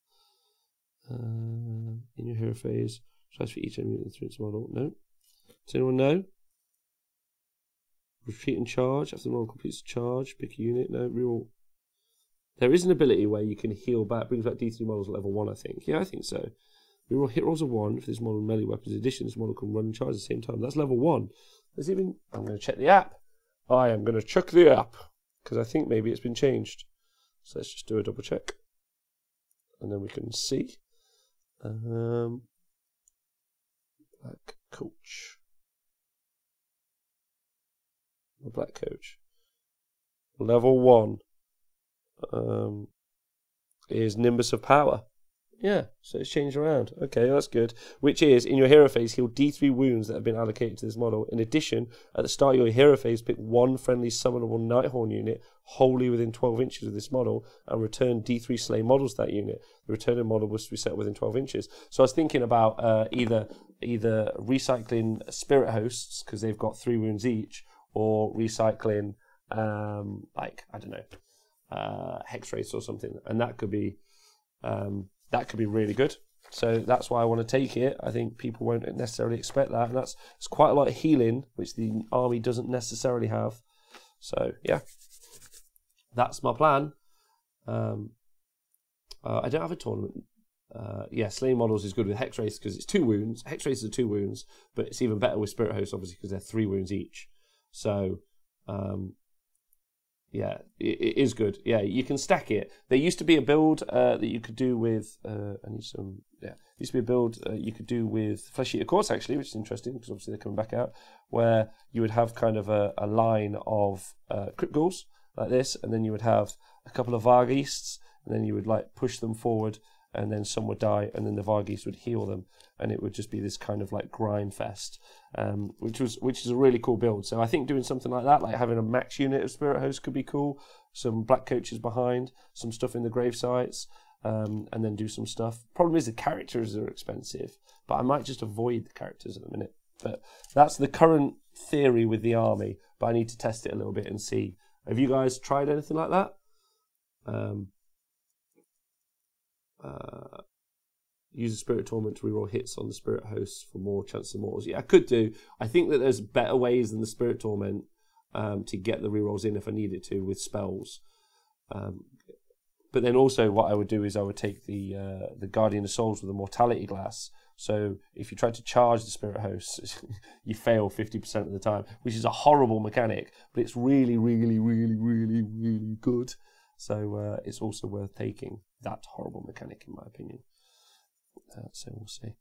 A: In your hero phase, tries for each enemy in the model. No. Does anyone know? Retreat and charge. After the model completes a charge, pick a unit. No. Real. There is an ability where you can heal back, brings back D3 models at level 1, I think. Yeah, I think so. Reroll hit rolls of 1 for this model melee weapons. In addition, this model can run and charge at the same time. That's level 1. I'm going to check the app. I am going to check the app because I think maybe it's been changed. So let's just do a double check. And then we can see. Black Coach. The Black Coach. Level 1. Is Nimbus of Power. Yeah, so it's changed around. Okay, that's good. Which is, in your hero phase, heal D3 wounds that have been allocated to this model. In addition, at the start of your hero phase, pick one friendly summonable Nighthaunt unit wholly within 12 inches of this model and return D3 slay models to that unit. The returning model was to be set within 12 inches. So I was thinking about either recycling Spirit Hosts, because they've got 3 wounds each, or recycling, like, I don't know, Hex Race or something, and that could be really good. So that's why I want to take it. I think people won't necessarily expect that, and it's quite a lot of healing, which the army doesn't necessarily have. So yeah, that's my plan. I don't have a tournament. Yeah, Slaying Models is good with Hex Race because it's 2 wounds. Hex Races are 2 wounds, but it's even better with Spirit Hosts, obviously, because they're 3 wounds each. So yeah, it is good. Yeah, you can stack it. There used to be a build that you could do with. There used to be a build you could do with Flesh Eater Courts, actually, which is interesting because obviously they're coming back out, where you would have kind of a line of Crypt Ghouls like this, and then you would have a couple of Vargheasts, and then you would like push them forward, and then some would die, and then the Vargheist would heal them, and it would just be this kind of like grind fest, which is a really cool build. So I think doing something like that, like having a max unit of Spirit Host could be cool, some Black Coaches behind, some stuff in the grave sites, and then do some stuff. Problem is the characters are expensive, but I might just avoid the characters at the minute. But that's the current theory with the army, but I need to test it a little bit and see. Have you guys tried anything like that? Use a Spirit Torment to reroll hits on the Spirit Hosts for more chance of mortals. Yeah, I could do. I think that there's better ways than the Spirit Torment to get the rerolls in if I needed to with spells. But then also what I would do is I would take the Guardian of Souls with a Mortality Glass. So if you try to charge the Spirit Hosts, you fail 50% of the time, which is a horrible mechanic, but it's really, really, really, really, really good. So it's also worth taking that horrible mechanic, in my opinion. So we'll see.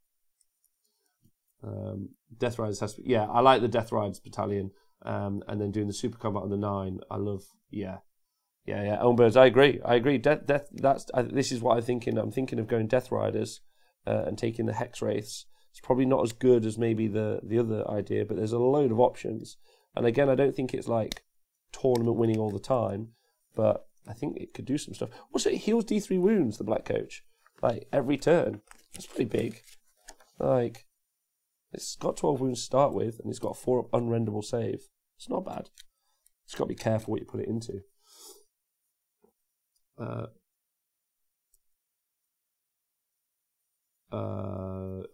A: Death Riders has to be, yeah, I like the Death Riders battalion, and then doing the super combat on the 9. I love, yeah. Elmbirds, I agree. This is what I'm thinking. I'm thinking of going Death Riders and taking the Hex Wraiths. It's probably not as good as maybe the other idea, but there's a load of options. And again, I don't think it's like tournament winning all the time, but I think it could do some stuff. Also, it heals D3 wounds, the Black Coach, like every turn. That's pretty big. Like, it's got 12 wounds to start with, and it's got a 4-up unrendable save. It's not bad. Just got to be careful what you put it into. I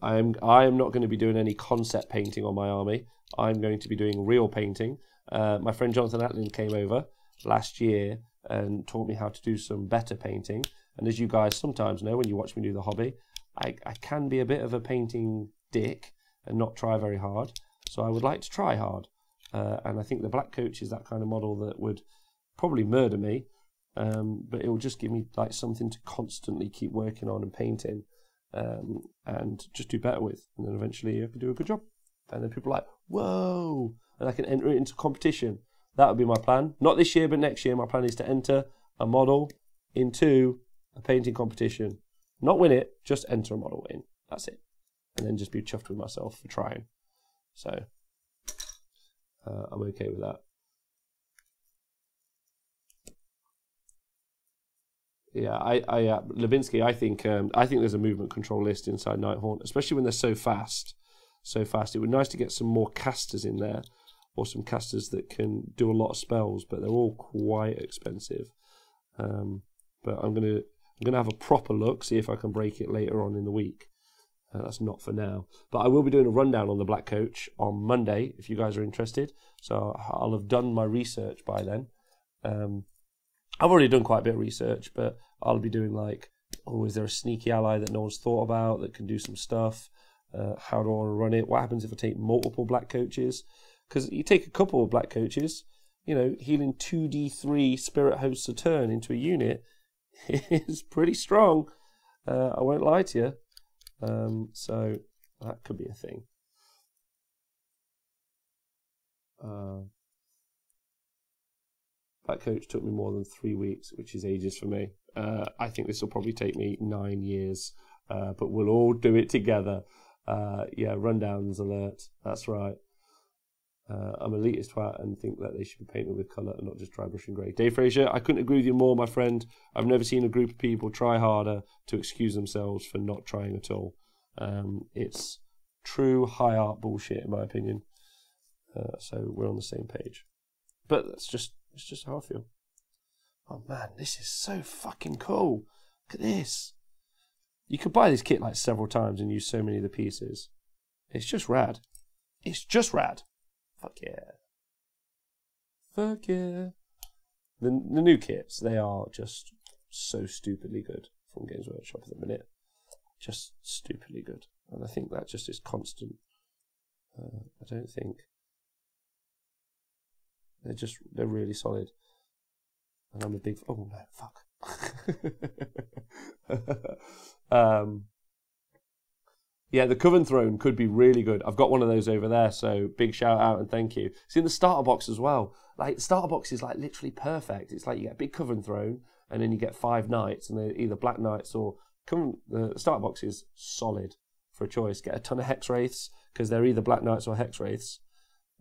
A: am not going to be doing any concept painting on my army. I'm going to be doing real painting. My friend Jonathan Atlin came over last year and taught me how to do some better painting. And as you guys sometimes know when you watch me do the hobby, I can be a bit of a painting dick and not try very hard. So I would like to try hard. And I think the Black Coach is that kind of model that would probably murder me. But it will just give me like something to constantly keep working on and painting, and just do better with. And then eventually I can do a good job. And then people are like, whoa, and I can enter it into competition. That would be my plan. Not this year, but next year. My plan is to enter a model into a painting competition. Not win it, just enter a model in. That's it. And then just be chuffed with myself for trying. So I'm okay with that. Yeah, Levinsky, I think there's a movement control list inside Nighthaunt, especially when they're so fast. It would be nice to get some more casters in there, or some casters that can do a lot of spells, but they're all quite expensive. But I'm gonna have a proper look, see if I can break it later on in the week. That's not for now, but I will be doing a rundown on the Black Coach on Monday if you guys are interested. So I'll have done my research by then. I've already done quite a bit of research, but I'll be doing like, oh, is there a sneaky ally that no one's thought about that can do some stuff? How do I want to run it? What happens if I take multiple Black Coaches? Because you take a couple of Black Coaches, you know, healing 2d3 Spirit Hosts a turn into a unit is pretty strong. I won't lie to you. So that could be a thing. Black Coach took me more than 3 weeks, which is ages for me. I think this will probably take me 9 years, but we'll all do it together. Yeah, rundowns alert. That's right. I'm a elitist twat and think that they should be painted with colour and not just dry brush and grey. Dave Fraser, I couldn't agree with you more, my friend. I've never seen a group of people try harder to excuse themselves for not trying at all. It's true high art bullshit, in my opinion. So we're on the same page. But it's just how I feel. Oh man, this is so fucking cool. Look at this. You could buy this kit like several times and use so many of the pieces. It's just rad. It's just rad. Fuck yeah. Fuck yeah. The new kits, they are just so stupidly good from Games Workshop at the minute. Just stupidly good. And I think that just is constant. I don't think... They're really solid. And I'm a big... Oh no, fuck. Yeah, the Coven Throne could be really good. I've got one of those over there, so big shout out and thank you. It's in the starter box as well. Like, the starter box is like literally perfect. It's like you get a big Coven Throne, and then you get 5 knights, and they're either Black Knights or... The starter box is solid for a choice. Get a ton of Hex Wraiths, because they're either Black Knights or Hex Wraiths.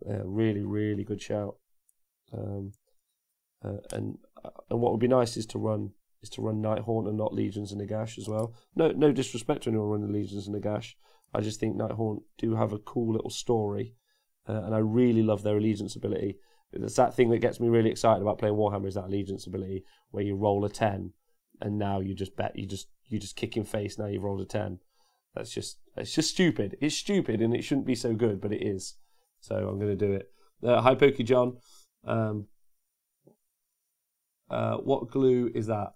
A: Really, really good shout. And what would be nice is to run Nighthaunt and not Legions and Nagash as well. No disrespect to anyone running Legions and Nagash. I just think Nighthaunt do have a cool little story, and I really love their allegiance ability. It's that thing that gets me really excited about playing Warhammer, is that allegiance ability where you roll a 10 and now you just kick in face. Now you've rolled a 10. It's just stupid. It's stupid and it shouldn't be so good, but it is. So I'm going to do it. Hi Pokey John. What glue is that?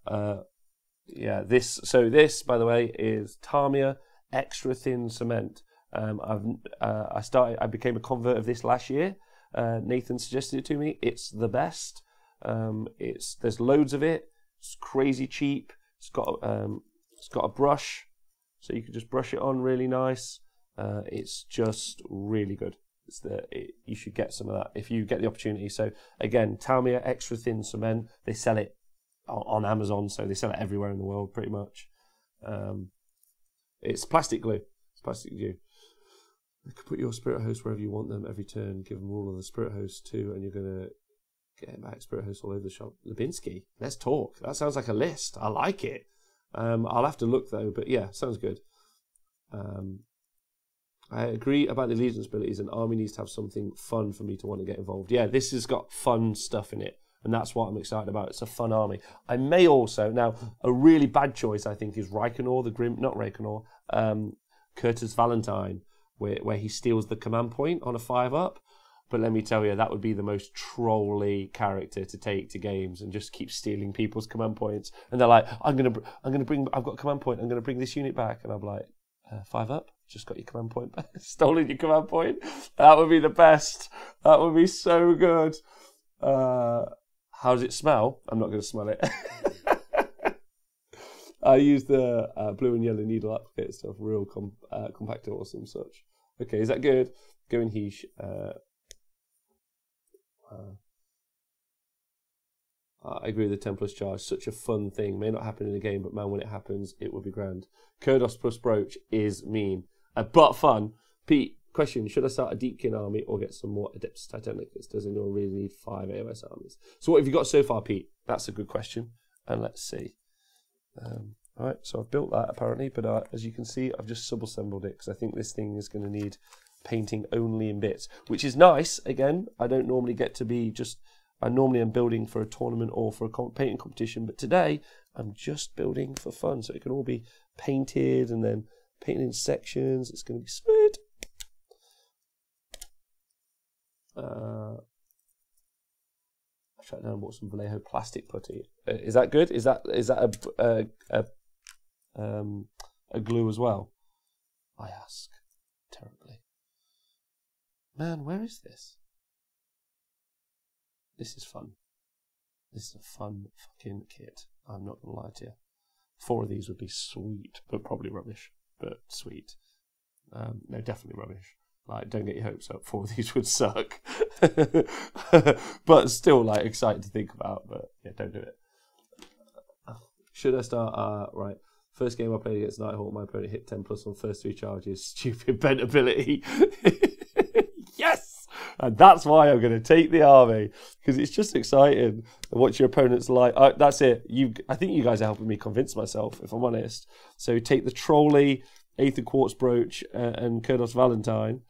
A: Yeah, this. So this, by the way, is Tamiya extra thin cement. I became a convert of this last year. Nathan suggested it to me. It's the best. There's loads of it. It's crazy cheap. It's got a brush, so you can just brush it on really nice. It's just really good. You should get some of that if you get the opportunity. So again, Tamiya extra thin cement. They sell it on Amazon, so they sell it everywhere in the world pretty much. It's plastic glue. It's plastic glue. You can put your spirit host wherever you want them every turn. Give them all of the spirit hosts too, and you're gonna get back spirit hosts all over the shop. Lubinsky, let's talk. That sounds like a list. I like it. I'll have to look though, but yeah, sounds good. I agree about the allegiance abilities. An army needs to have something fun for me to want to get involved. Yeah, this has got fun stuff in it, and that's what I'm excited about. It's a fun army. I may also, now, a really bad choice, I think, is Reikenor, the Grim, not Reikenor, Curtis Valentine, where he steals the command point on a 5-up. But let me tell you, that would be the most trolly character to take to games and just keep stealing people's command points. And they're like, I've got a command point, I'm gonna bring this unit back. And I'm like, 5-up? Just got your command point back. Stolen your command point. That would be the best. That would be so good. How does it smell? I'm not going to smell it. I use the blue and yellow needle applicator stuff. Real compact and awesome such. Okay, is that good? Go in Heesh. I agree with the 10 plus charge. Such a fun thing. May not happen in the game, but man, when it happens, it would be grand. Kurdos plus brooch is mean. But fun. Pete, question. Should I start a Deepkin army or get some more Adeptus Titanicus? Does anyone really need 5 AOS armies? So what have you got so far, Pete? That's a good question. And let's see. Alright, so I've built that apparently, but as you can see, I've just sub-assembled it because I think this thing is going to need painting only in bits, which is nice. Again, I don't normally get to be just... I normally am building for a tournament or for a painting competition, but today I'm just building for fun, so it can all be painted and then painted in sections. It's going to be sweet. I tracked down and bought some Vallejo plastic putty. Is that good? Is that a glue as well? I ask terribly. Man, where is this? This is fun. This is a fun fucking kit. I'm not going to lie to you. 4 of these would be sweet, but probably rubbish. But sweet. No, definitely rubbish. Like, don't get your hopes up. 4 of these would suck. But still, like, excited to think about. But yeah, don't do it. Should I start? Right. First game I played against Nighthawk, my opponent hit 10 plus on first 3 charges. Stupid bent ability. Yes! And that's why I'm going to take the army, because it's just exciting. And what your opponent's like. That's it. I think you guys are helping me convince myself, if I'm honest. So take the Trolley, Aether Quartz Brooch, and Kurdos Valentine,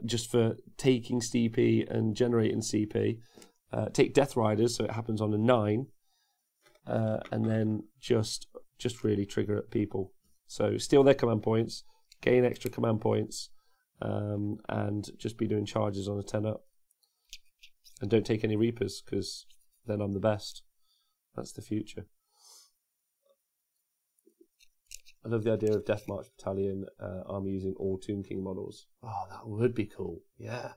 A: just for taking CP and generating CP. Take Death Riders, so it happens on a 9, and then just really trigger at people. So steal their command points, gain extra command points. And just be doing charges on a 10-up. And don't take any Reapers, because then I'm the best. That's the future. I love the idea of Death March Battalion army using all Tomb King models. Oh, that would be cool. Yeah.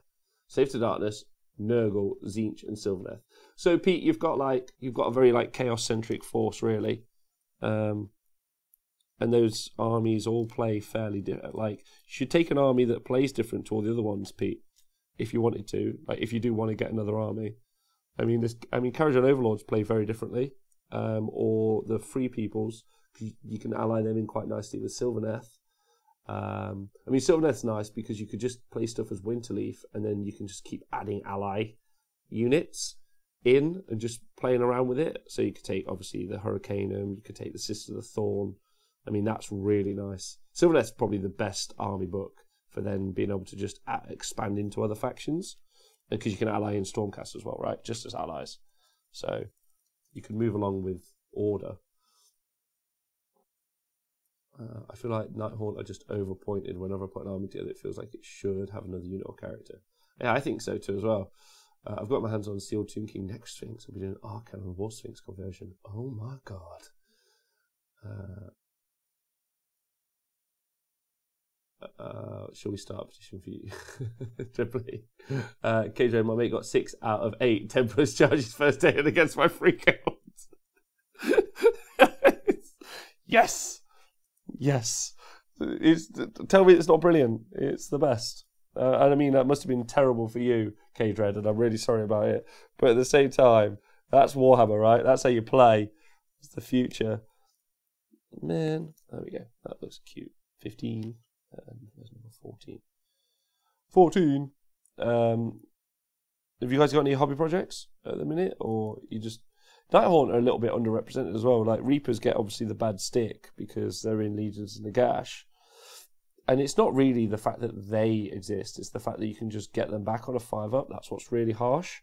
A: Safe to Darkness, Nurgle, Tzeentch, and Sylvaneth. So, Pete, you've got a very chaos-centric force, really. And those armies all play fairly different. Like, you should take an army that plays different to all the other ones, Pete, if you wanted to. Like, if you do want to get another army. I mean, Karajan Overlords play very differently. Or the Free Peoples, you can ally them in quite nicely with Sylvaneth. Sylvaneth's nice because you could just play stuff as Winterleaf, and then you can just keep adding ally units in and just playing around with it. So you could take, obviously, the Hurricaneum, you could take the Sisters of the Thorn. I mean, that's really nice. Sylvaneth's probably the best army book for then being able to just expand into other factions. Because you can ally in Stormcast as well, right? Just as allies. So you can move along with order. I feel like Nighthaunt are just overpointed. Whenever I put an army together, it feels like it should have another unit or character. Yeah, I think so too as well. I've got my hands on Sealed Tomb King next Sphinx. I'll be doing Arcane and War Sphinx conversion. Oh my god. Shall we start a petition for you? Triply. KJ, my mate got 6 out of 8 Templar's charges first day against my freak out. Yes! Yes! Tell me it's not brilliant. It's the best. And I mean, that must have been terrible for you, K-Dread, and I'm really sorry about it. But at the same time, that's Warhammer, right? That's how you play. It's the future. Man, there we go. That looks cute. 15. There's number 14. 14. Have you guys got any hobby projects at the minute? Or you just... Nighthaunt are a little bit underrepresented as well. Like, Reapers get obviously the bad stick because they're in Legions and Nagash. And it's not really the fact that they exist, it's the fact that you can just get them back on a 5-up. That's what's really harsh.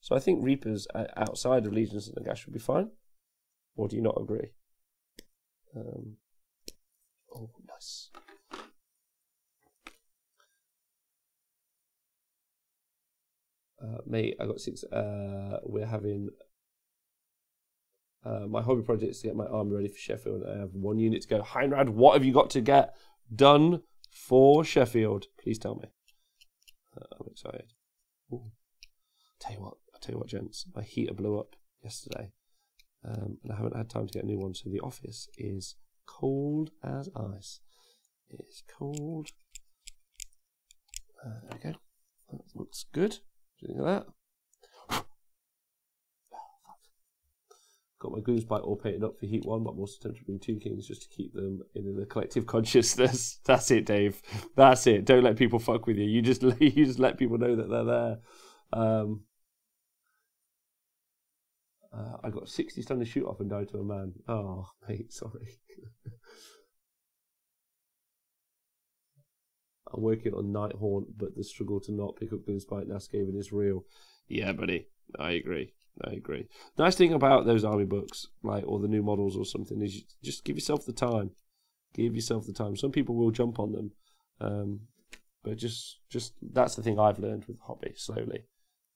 A: So I think Reapers outside of Legions and Nagash would be fine. Or do you not agree? Oh, nice. Mate, I got 6. We're having... my hobby project is to get my army ready for Sheffield. I have 1 unit to go. Heinrad, what have you got to get done for Sheffield? Please tell me. I'm excited. Ooh. Tell you what, gents. My heater blew up yesterday, and I haven't had time to get a new one. So the office is cold as ice. It is cold. There we go. That looks good. Do you think of that? Got my Gloomspite all painted up for Heat 1, but I'm also tempted to bring 2 Kings just to keep them in the collective consciousness. That's it, Dave. That's it. Don't let people fuck with you. You just let people know that they're there. I got 60 stun to shoot off and died to a man. Oh, mate, sorry. I'm working on Nighthaunt, but the struggle to not pick up Gloomspite now Skaven is real. Yeah, buddy. I agree. Nice thing about those army books, like, or the new models or something, is you just give yourself the time. Give yourself the time. Some people will jump on them, but just that's the thing I've learned with hobby slowly.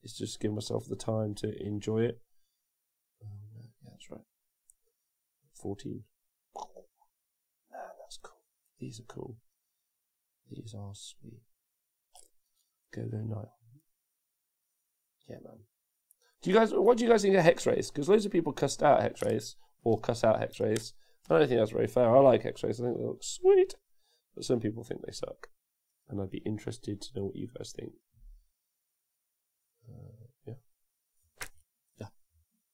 A: Is just give myself the time to enjoy it. Yeah, that's right. 14. Man, that's cool. These are cool. These are sweet. Go night. Yeah, man. What do you guys think of Hex Race? Because loads of people cussed out Hex Race or cuss out Hex Race. I don't think that's very fair. I like Hex Race. I think they look sweet, but some people think they suck, and I'd be interested to know what you guys think. Yeah,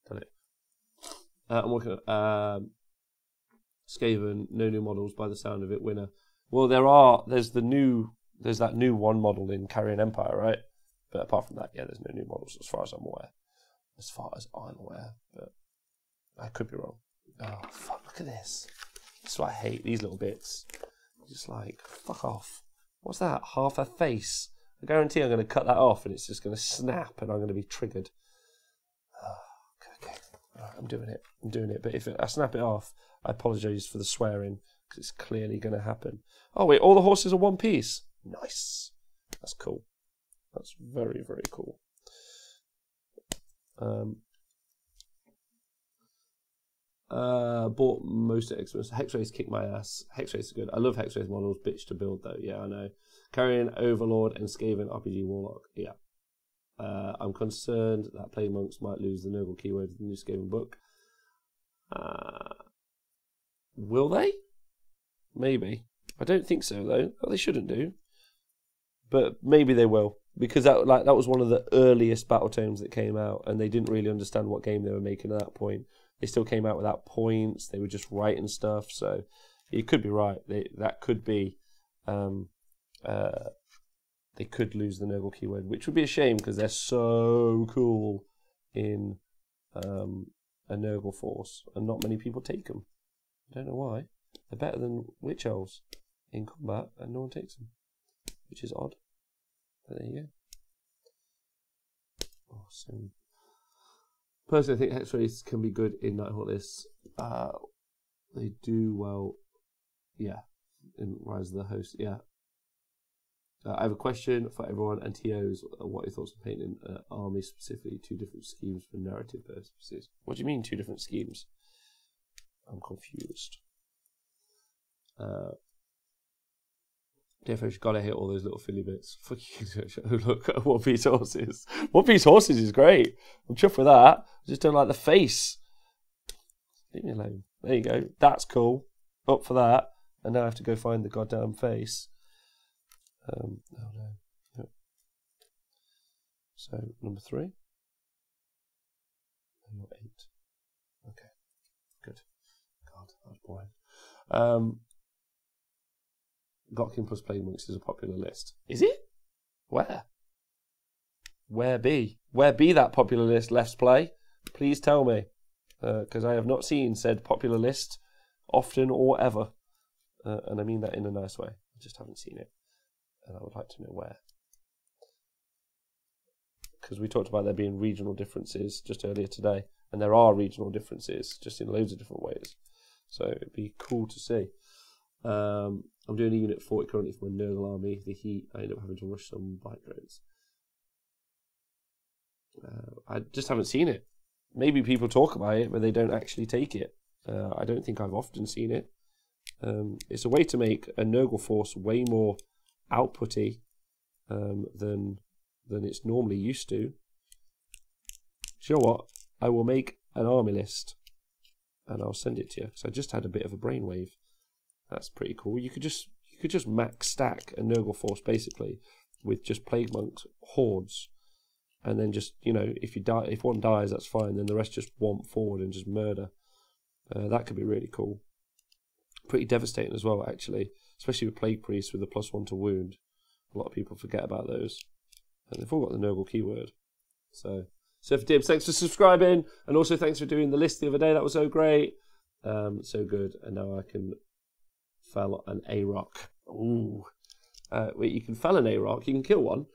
A: done it. I'm working on Skaven. No new models by the sound of it. Winner. Well, there's that new 1 model in Carrion Empire, right? But apart from that, yeah, there's no new models as far as I'm aware. As far as I'm aware, but I could be wrong. Oh, fuck, look at this. That's what I hate, these little bits. Just like, fuck off. What's that? Half a face. I guarantee I'm going to cut that off and it's just going to snap and I'm going to be triggered. Okay. Right, I'm doing it. But if I snap it off, I apologise for the swearing because it's clearly going to happen. Oh, wait, all the horses are one piece. Nice. That's cool. That's very, very cool. Bought most of Xmas. Hexrace kicked my ass. Hexrace is good. I love Hexrace models. Bitch to build though. Yeah, I know. Carrion, Overlord, and Skaven RPG Warlock. Yeah. I'm concerned that Plague Monks might lose the Nurgle keyword of the new Skaven book. Will they? Maybe. I don't think so though. Well, they shouldn't do. But maybe they will. Because that was one of the earliest battle tomes that came out, and they didn't really understand what game they were making at that point. They still came out without points. They were just writing stuff. So you could be right. That could be. They could lose the Nurgle keyword, which would be a shame because they're so cool in a Nurgle force, and not many people take them. I don't know why. They're better than Witch Elves in combat, and no one takes them, which is odd. But there you go. Awesome. Personally, I think Hex Race can be good in Nighthaunt lists. They do well, yeah, in Rise of the Host, yeah. I have a question for everyone and TOs. What are your thoughts on painting armies, specifically 2 different schemes for narrative purposes? What do you mean 2 different schemes? I'm confused. Definitely gotta hit all those little Philly bits. Fuck you. Look at One Piece horses. One Piece horses is great. I'm chuffed with that. I just don't like the face. Leave me alone. There you go. That's cool. Up for that. And now I have to go find the goddamn face. Oh no. Yep. So number 3. Number 8. Okay. Good. God, that was boring. Gotkin plus Plague Monks is a popular list. Is it? Where? Where be? Where be that popular list, Let's Play? Please tell me. Because I have not seen said popular list often or ever. And I mean that in a nice way. I just haven't seen it. And I would like to know where. Because we talked about there being regional differences just earlier today. And there are regional differences, just in loads of different ways. So it'd be cool to see. I'm doing a unit 40 currently for my Nurgle army. The heat, I end up having to rush some bike roads. I just haven't seen it. Maybe people talk about it, but they don't actually take it. I don't think I've often seen it. It's a way to make a Nurgle force way more outputty than it's normally used to. You know what? I will make an army list and I'll send it to you because I just had a bit of a brainwave. That's pretty cool. You could just max stack a Nurgle force basically with just Plague Monks hordes, and then just, you know, if one dies, that's fine. Then the rest just womp forward and just murder. That could be really cool. Pretty devastating as well, actually, especially with Plague Priests with the +1 to wound. A lot of people forget about those, and they've all got the Nurgle keyword. So for Dibs, thanks for subscribing, and also thanks for doing the list the other day. That was so great, so good. And now I can fell an A-Rock. Ooh. Wait, you can fell an A-Rock, you can kill one.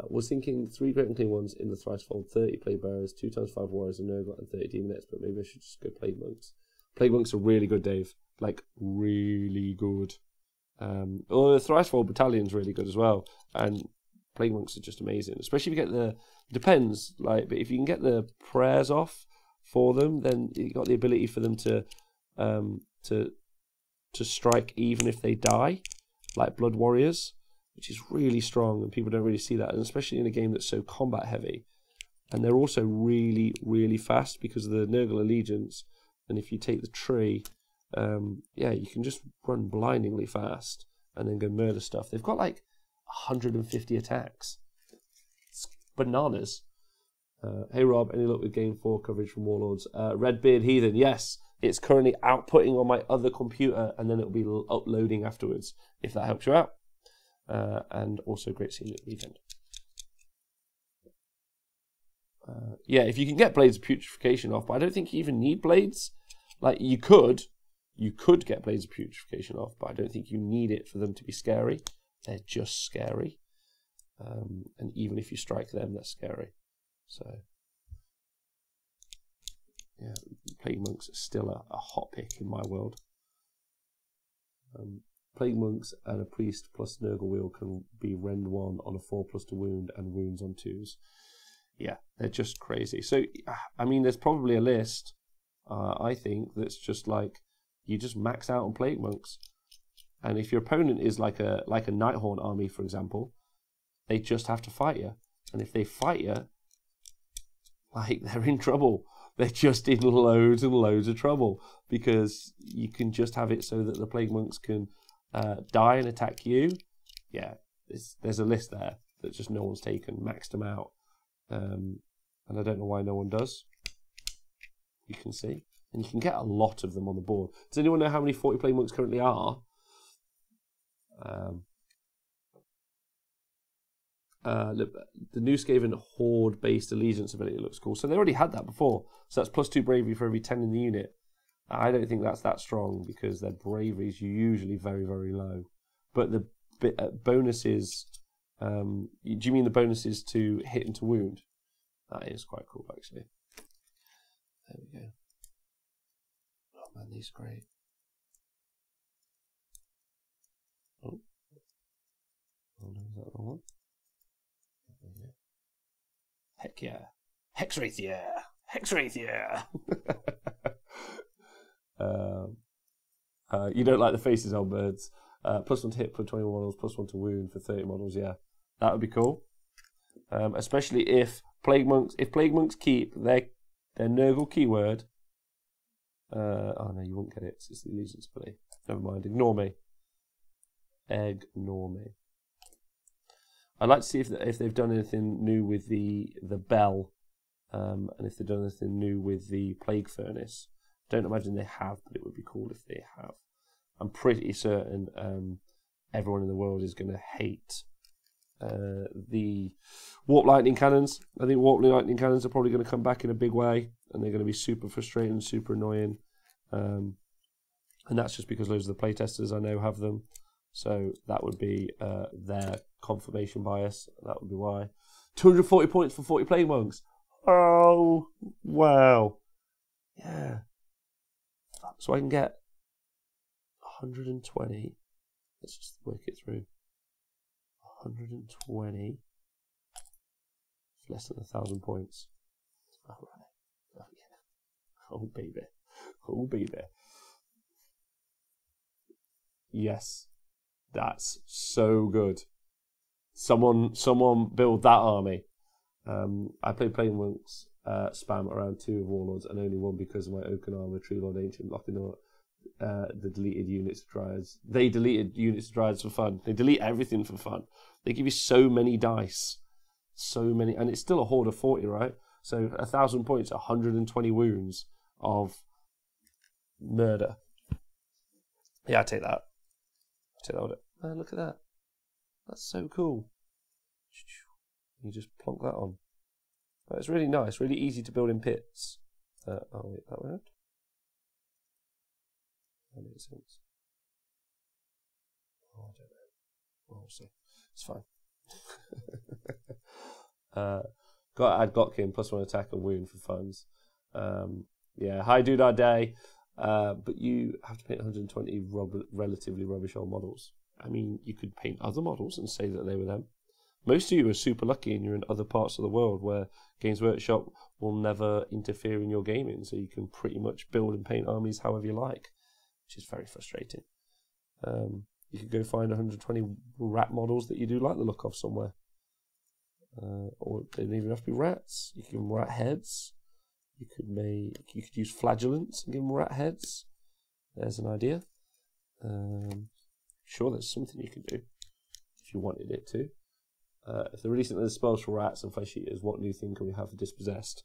A: Was thinking 3 Great Unclean Ones in the Thricefold, 30 Plague Bearers, 2 times 5 Warriors and Nurgle, and 30 Demonettes, but maybe I should just go Plague Monks. Plague Monks are really good, Dave. Like, really good. Or the Thricefold Battalion's really good as well. And Plague Monks are just amazing. Especially if you get the... Depends, like, but if you can get the prayers off for them, then you've got the ability for them to strike even if they die, like Blood Warriors, which is really strong, and people don't really see that, and especially in a game that's so combat heavy. And they're also really, really fast because of the Nurgle Allegiance. And if you take the tree, yeah, you can just run blindingly fast and then go murder stuff. They've got like 150 attacks. It's bananas. Hey Rob, any luck with Game 4 coverage from Warlords? Redbeard Heathen, yes. It's currently outputting on my other computer, and then it'll be uploading afterwards, if that helps you out. And also great seeing you at the weekend. Yeah, if you can get Blades of Putrefaction off, but I don't think you even need Blades. Like, you could get Blades of Putrefaction off, but I don't think you need it for them to be scary. They're just scary. And even if you strike them, they're scary. So, yeah, Plague Monks are still a hot pick in my world. Plague Monks and a Priest plus Nurgle Wheel can be Rend 1 on a 4+ to wound and wounds on 2s. Yeah, they're just crazy. So, I mean, there's probably a list, I think, that's just like, you just max out on Plague Monks. And if your opponent is like a Nighthorn army, for example, they just have to fight you. And if they fight you, like, they're in trouble. They're just in loads and loads of trouble, because you can just have it so that the Plague Monks can die and attack you. Yeah, there's a list there that just no one's taken, maxed them out. And I don't know why no one does. You can see. And you can get a lot of them on the board. Does anyone know how many 40 Plague Monks currently are? Look, the new Skaven Horde-based Allegiance ability looks cool. So they already had that before. So that's +2 bravery for every 10 in the unit. I don't think that's that strong, because their bravery is usually very, very low. But the bonuses... do you mean the bonuses to hit and to wound? That is quite cool, actually. There we go. Oh man, these are great. Oh. Oh no, is that the wrong one? Heck yeah. Hexwraith, yeah. Hexwraith, yeah. You don't like the faces on birds. +1 to hit for 21 models, +1 to wound for 30 models, yeah. That would be cool. Especially if Plague Monks keep their Nurgle keyword. Oh no, you won't get it. It's the Allegiance ability. Never mind, ignore me. Ignore me. I'd like to see if they've done anything new with the bell, and if they've done anything new with the Plague Furnace. Don't imagine they have, but it would be cool if they have. I'm pretty certain everyone in the world is going to hate the Warp Lightning Cannons. I think Warp Lightning Cannons are probably going to come back in a big way, and they're going to be super frustrating, super annoying. And that's just because loads of the playtesters I know have them. So that would be their confirmation bias. That would be why. 240 points for 40 Plague Monks. Oh, wow. Yeah. So I can get 120. Let's just work it through. 120. It's less than 1,000 points. All right. Oh, yeah. Oh, baby. Oh, baby. Yes. That's so good. Someone build that army. I played Plague Monks spam around 2 of Warlords and only one because of my Oaken Armor, Tree Lord Ancient, locking up the deleted units of Dryads. They deleted units of Dryads for fun. They delete everything for fun. They give you so many dice. So many. And it's still a horde of 40, right? So 1,000 points, 120 wounds of murder. Yeah, I take that. Take that with it. Man, look at that. That's so cool. You just plonk that on. But it's really nice, really easy to build in pits. Oh wait, that word? That makes sense. Oh, I don't know. We'll see. It's fine. Got to add Gotkin, +1 attack and wound for funds. Yeah, hi dude, our day. But you have to paint 120 relatively rubbish old models. I mean, you could paint other models and say that they were them. Most of you are super lucky and you're in other parts of the world where Games Workshop will never interfere in your gaming, so you can pretty much build and paint armies however you like, which is very frustrating. You could go find 120 rat models that you do like the look of somewhere. Or they don't even have to be rats. You can give them rat heads. You could use flagellants and give them rat heads. There's an idea. Sure, there's something you could do if you wanted it to. If they're releasing the spells for rats and flesh eaters, what new thing can we have for dispossessed?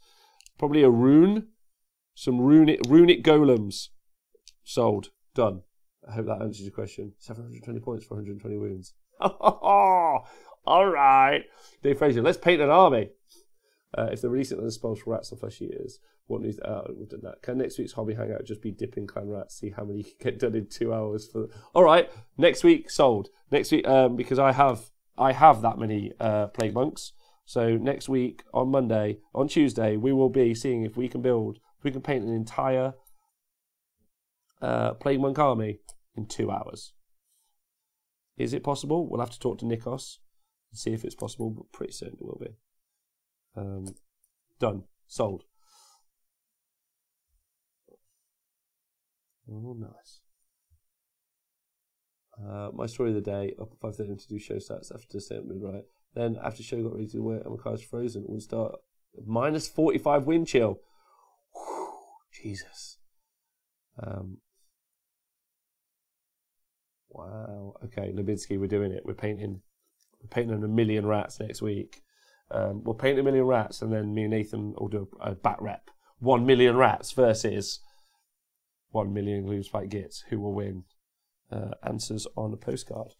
A: Probably a rune. Some runic golems. Sold. Done. I hope that answers your question. 720 points for 120 wounds. All right. Dave Fraser, let's paint an army. If they're releasing the spells for rats and flesh eaters, what new? We've done that. Can next week's hobby hangout just be dipping clan rats? See how many you can get done in 2 hours for. All right. Next week sold. Next week because I have that many Plague Monks. So next week on Monday, on Tuesday, we will be seeing if we can paint an entire Plague Monk army in 2 hours. Is it possible? We'll have to talk to Nikos and see if it's possible, but pretty certain it will be. Done. Sold. Oh, nice. My story of the day, up at 5:30 to do show stats after staying up midnight. Then after show got ready to work and my car's frozen, it would start minus 45 wind chill. Whew, Jesus. Wow. Okay, Lubinsky, we're doing it. We're painting a million rats next week. We'll paint a million rats, and then me and Nathan will do a bat rep. 1 million rats versus 1 million glue spike gits. Who will win? Answers on a postcard.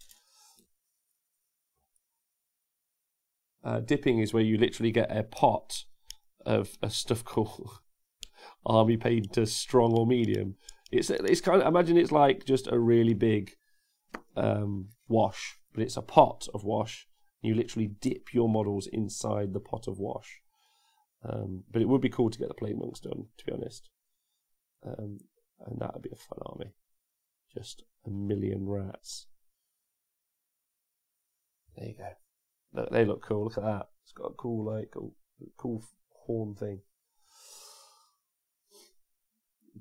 A: Dipping is where you literally get a pot of a stuff called Army Painter Strong or Medium. It's kind of, imagine it's like just a really big wash, but it's a pot of wash. You literally dip your models inside the pot of wash. But it would be cool to get the Plague Monks done, to be honest. And that would be a fun army. Just a million rats. There you go. Look, they look cool. Look at that. It's got a cool, like, cool horn thing.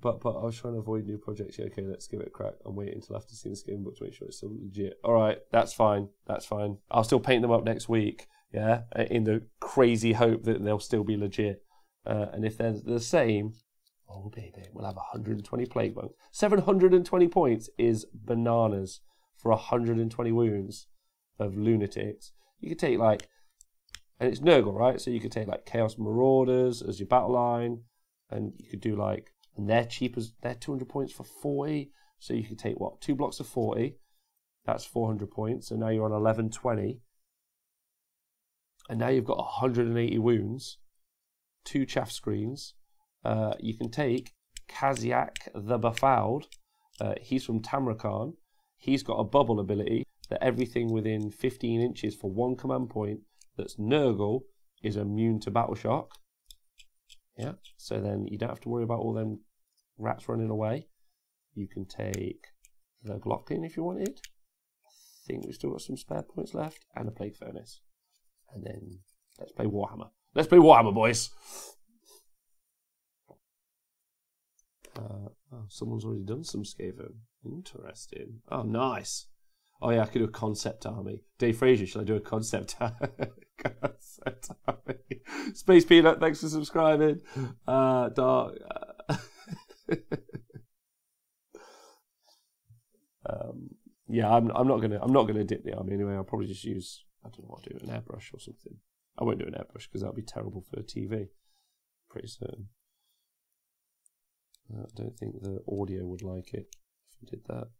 A: But I was trying to avoid new projects. Yeah, okay, let's give it a crack. I'm waiting until after seeing the Skaven book to make sure it's still legit. All right, that's fine. That's fine. I'll still paint them up next week. Yeah, in the crazy hope that they'll still be legit. And if they're the same, oh baby, we'll have 120 plague monks. 720 points is bananas for 120 wounds of lunatics. You could take like, and it's Nurgle, right? So you could take like Chaos Marauders as your battle line, and you could do like. And they're cheap as they're 200 points for 40. So you can take what? 2 blocks of 40. That's 400 points. So now you're on 1120. And now you've got 180 wounds, 2 chaff screens. You can take Kaziak the Befouled. He's from Tamrakhan. He's got a bubble ability that everything within 15 inches for 1 command point that's Nurgle is immune to battle shock. Yeah, so then you don't have to worry about all them rats running away. You can take the Glocklin if you wanted. I think we've still got some spare points left, and a Plague Furnace. And then let's play Warhammer. Let's play Warhammer, boys! Oh, someone's already done some Skaven. Interesting. Oh, nice. Oh yeah, I could do a concept army. Dave Fraser, should I do a concept army? Space Peanut, thanks for subscribing. Dark. Yeah, I'm not gonna dip the army anyway. I'll probably just use, I don't know what I'll do, an airbrush or something. I won't do an airbrush because that'll be terrible for TV. Pretty certain. I don't think the audio would like it if we did that.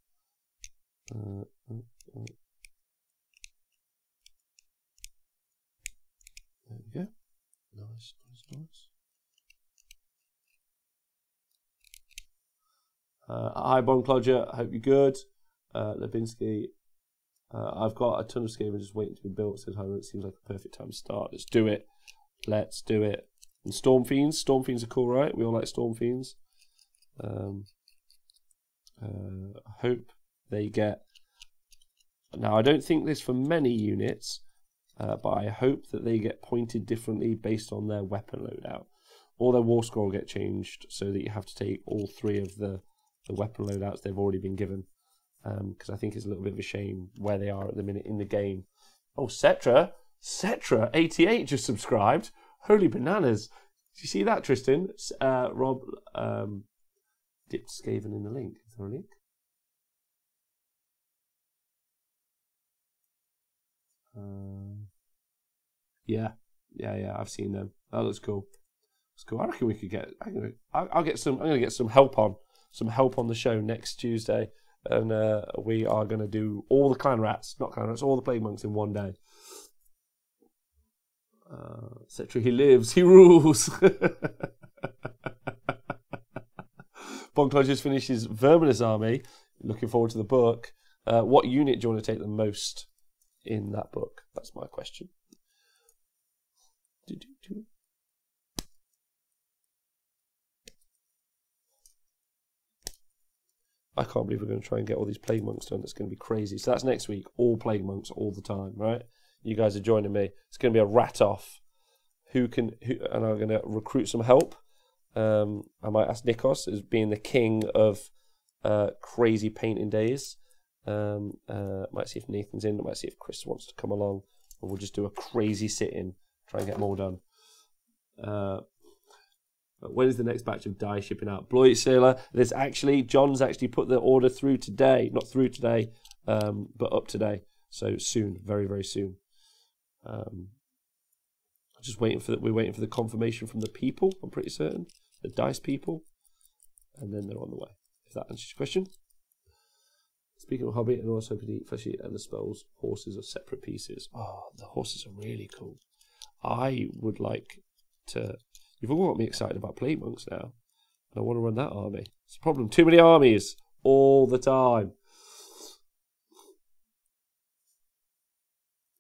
A: There we go. Nice, nice, nice. Hi, Bonclodger. I hope you're good. Lebinsky. I've got a ton of Skaven just waiting to be built. Says Hyman, it seems like a perfect time to start. Let's do it. Let's do it. And Storm Fiends. Storm Fiends are cool, right? We all like Storm Fiends. I hope they get. Now, I don't think this for many units, but I hope that they get pointed differently based on their weapon loadout. Or their War Scroll get changed so that you have to take all 3 of the weapon loadouts they've already been given. Because I think it's a little bit of a shame where they are at the minute in the game. Oh, Cetra88 just subscribed. Holy bananas. Did you see that, Tristan? Rob dipped Skaven in the link. Is there a link? Yeah, I've seen them. That looks cool. It's cool. I reckon we could get. I'll get some. I'm gonna get some help on the show next Tuesday, and we are gonna do all the clan rats, not clan rats, all the plague monks in one day. Cetra, he lives, he rules. Bonclod just finished his Verminous army. Looking forward to the book. What unit do you want to take the most in that book? That's my question. I can't believe we're going to try and get all these plague monks done. It's going to be crazy. So that's next week. All plague monks all the time, right? You guys are joining me. It's going to be a rat off. And I'm going to recruit some help. I might ask Nikos as being the king of crazy painting days. Might see if Nathan's in. I might see if Chris wants to come along, and we'll just do a crazy sit-in, try and get them all done. But when is the next batch of dye shipping out? Bloit Sailor. John's actually put the order through today, not through today, but up today. So soon, very very soon. Just waiting for we're waiting for the confirmation from the people. I'm pretty certain the dice people, and then they're on the way. If that answers your question. Speaking of hobby, and also hoping to eat fleshy and the spells, horses are separate pieces. Oh, the horses are really cool. I would like to. You've all got me excited about plague monks now, and I want to run that army. It's a problem. Too many armies all the time.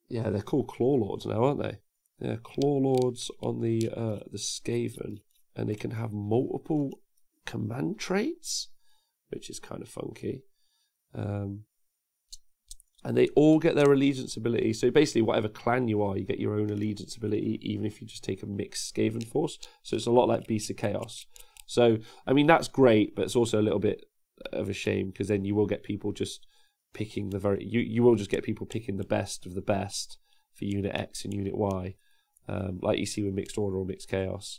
A: Yeah, they're called Claw Lords now, aren't they? They're Claw Lords on the Skaven, and they can have multiple command traits, which is kind of funky. And they all get their allegiance ability. So basically, whatever clan you are, you get your own allegiance ability, even if you just take a mixed Skaven force. So it's a lot like Beasts of Chaos. So, I mean, that's great, but it's also a little bit of a shame, because then you will get people just picking the very... You will just get people picking the best of the best for Unit X and Unit Y, like you see with Mixed Order or Mixed Chaos,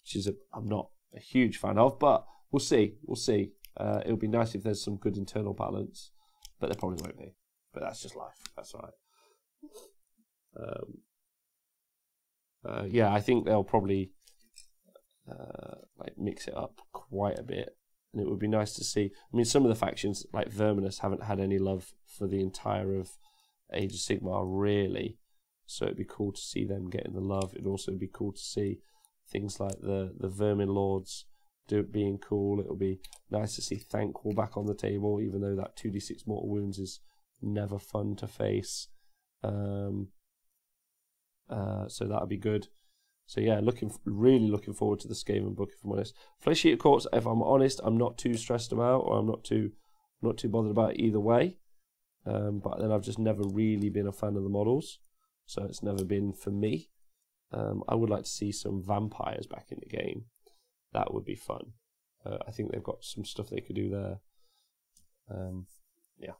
A: which is I'm not a huge fan of, but we'll see. We'll see. It'll be nice if there's some good internal balance, but there probably won't be. But that's just life. That's all right. Yeah, I think they'll probably like mix it up quite a bit, and it would be nice to see. I mean, some of the factions like Verminus haven't had any love for the entire of Age of Sigmar, really. So it'd be cool to see them getting the love. It'd also be cool to see things like the Vermin Lords being cool. It'll be nice to see Thankful back on the table, even though that 2d6 mortal wounds is never fun to face. So that'll be good. So yeah, really looking forward to the Skaven book, if I'm honest. Flesh Eater Corpse, if I'm honest, I'm not too stressed about, or I'm not too bothered about either way. But then I've just never really been a fan of the models, so it's never been for me. I would like to see some vampires back in the game. That would be fun. I think they've got some stuff they could do there. Yeah.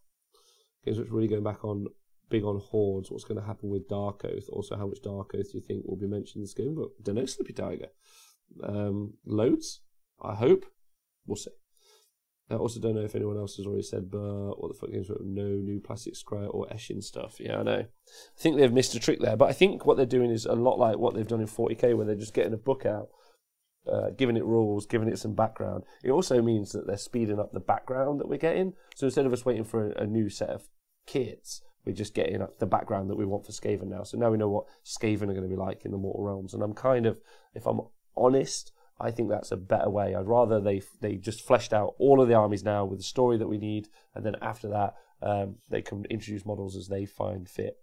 A: Games which are really going back on big on hordes. What's going to happen with Dark Oath? Also, how much Dark Oath do you think will be mentioned in this game? But don't know, Slippy Tiger. Loads, I hope. We'll see. I also don't know if anyone else has already said, but what the fuck games with no new plastic scry or Eshin stuff. Yeah, I know. I think they've missed a trick there, but I think what they're doing is a lot like what they've done in 40k, where they're just getting a book out, giving it rules, giving it some background. It also means that they're speeding up the background that we're getting. So instead of us waiting for a new set of kits, we're just getting up the background that we want for Skaven now. So now we know what Skaven are going to be like in the Mortal Realms. And I'm kind of, if I'm honest, I think that's a better way. I'd rather they just fleshed out all of the armies now with the story that we need, and then after that, they can introduce models as they find fit.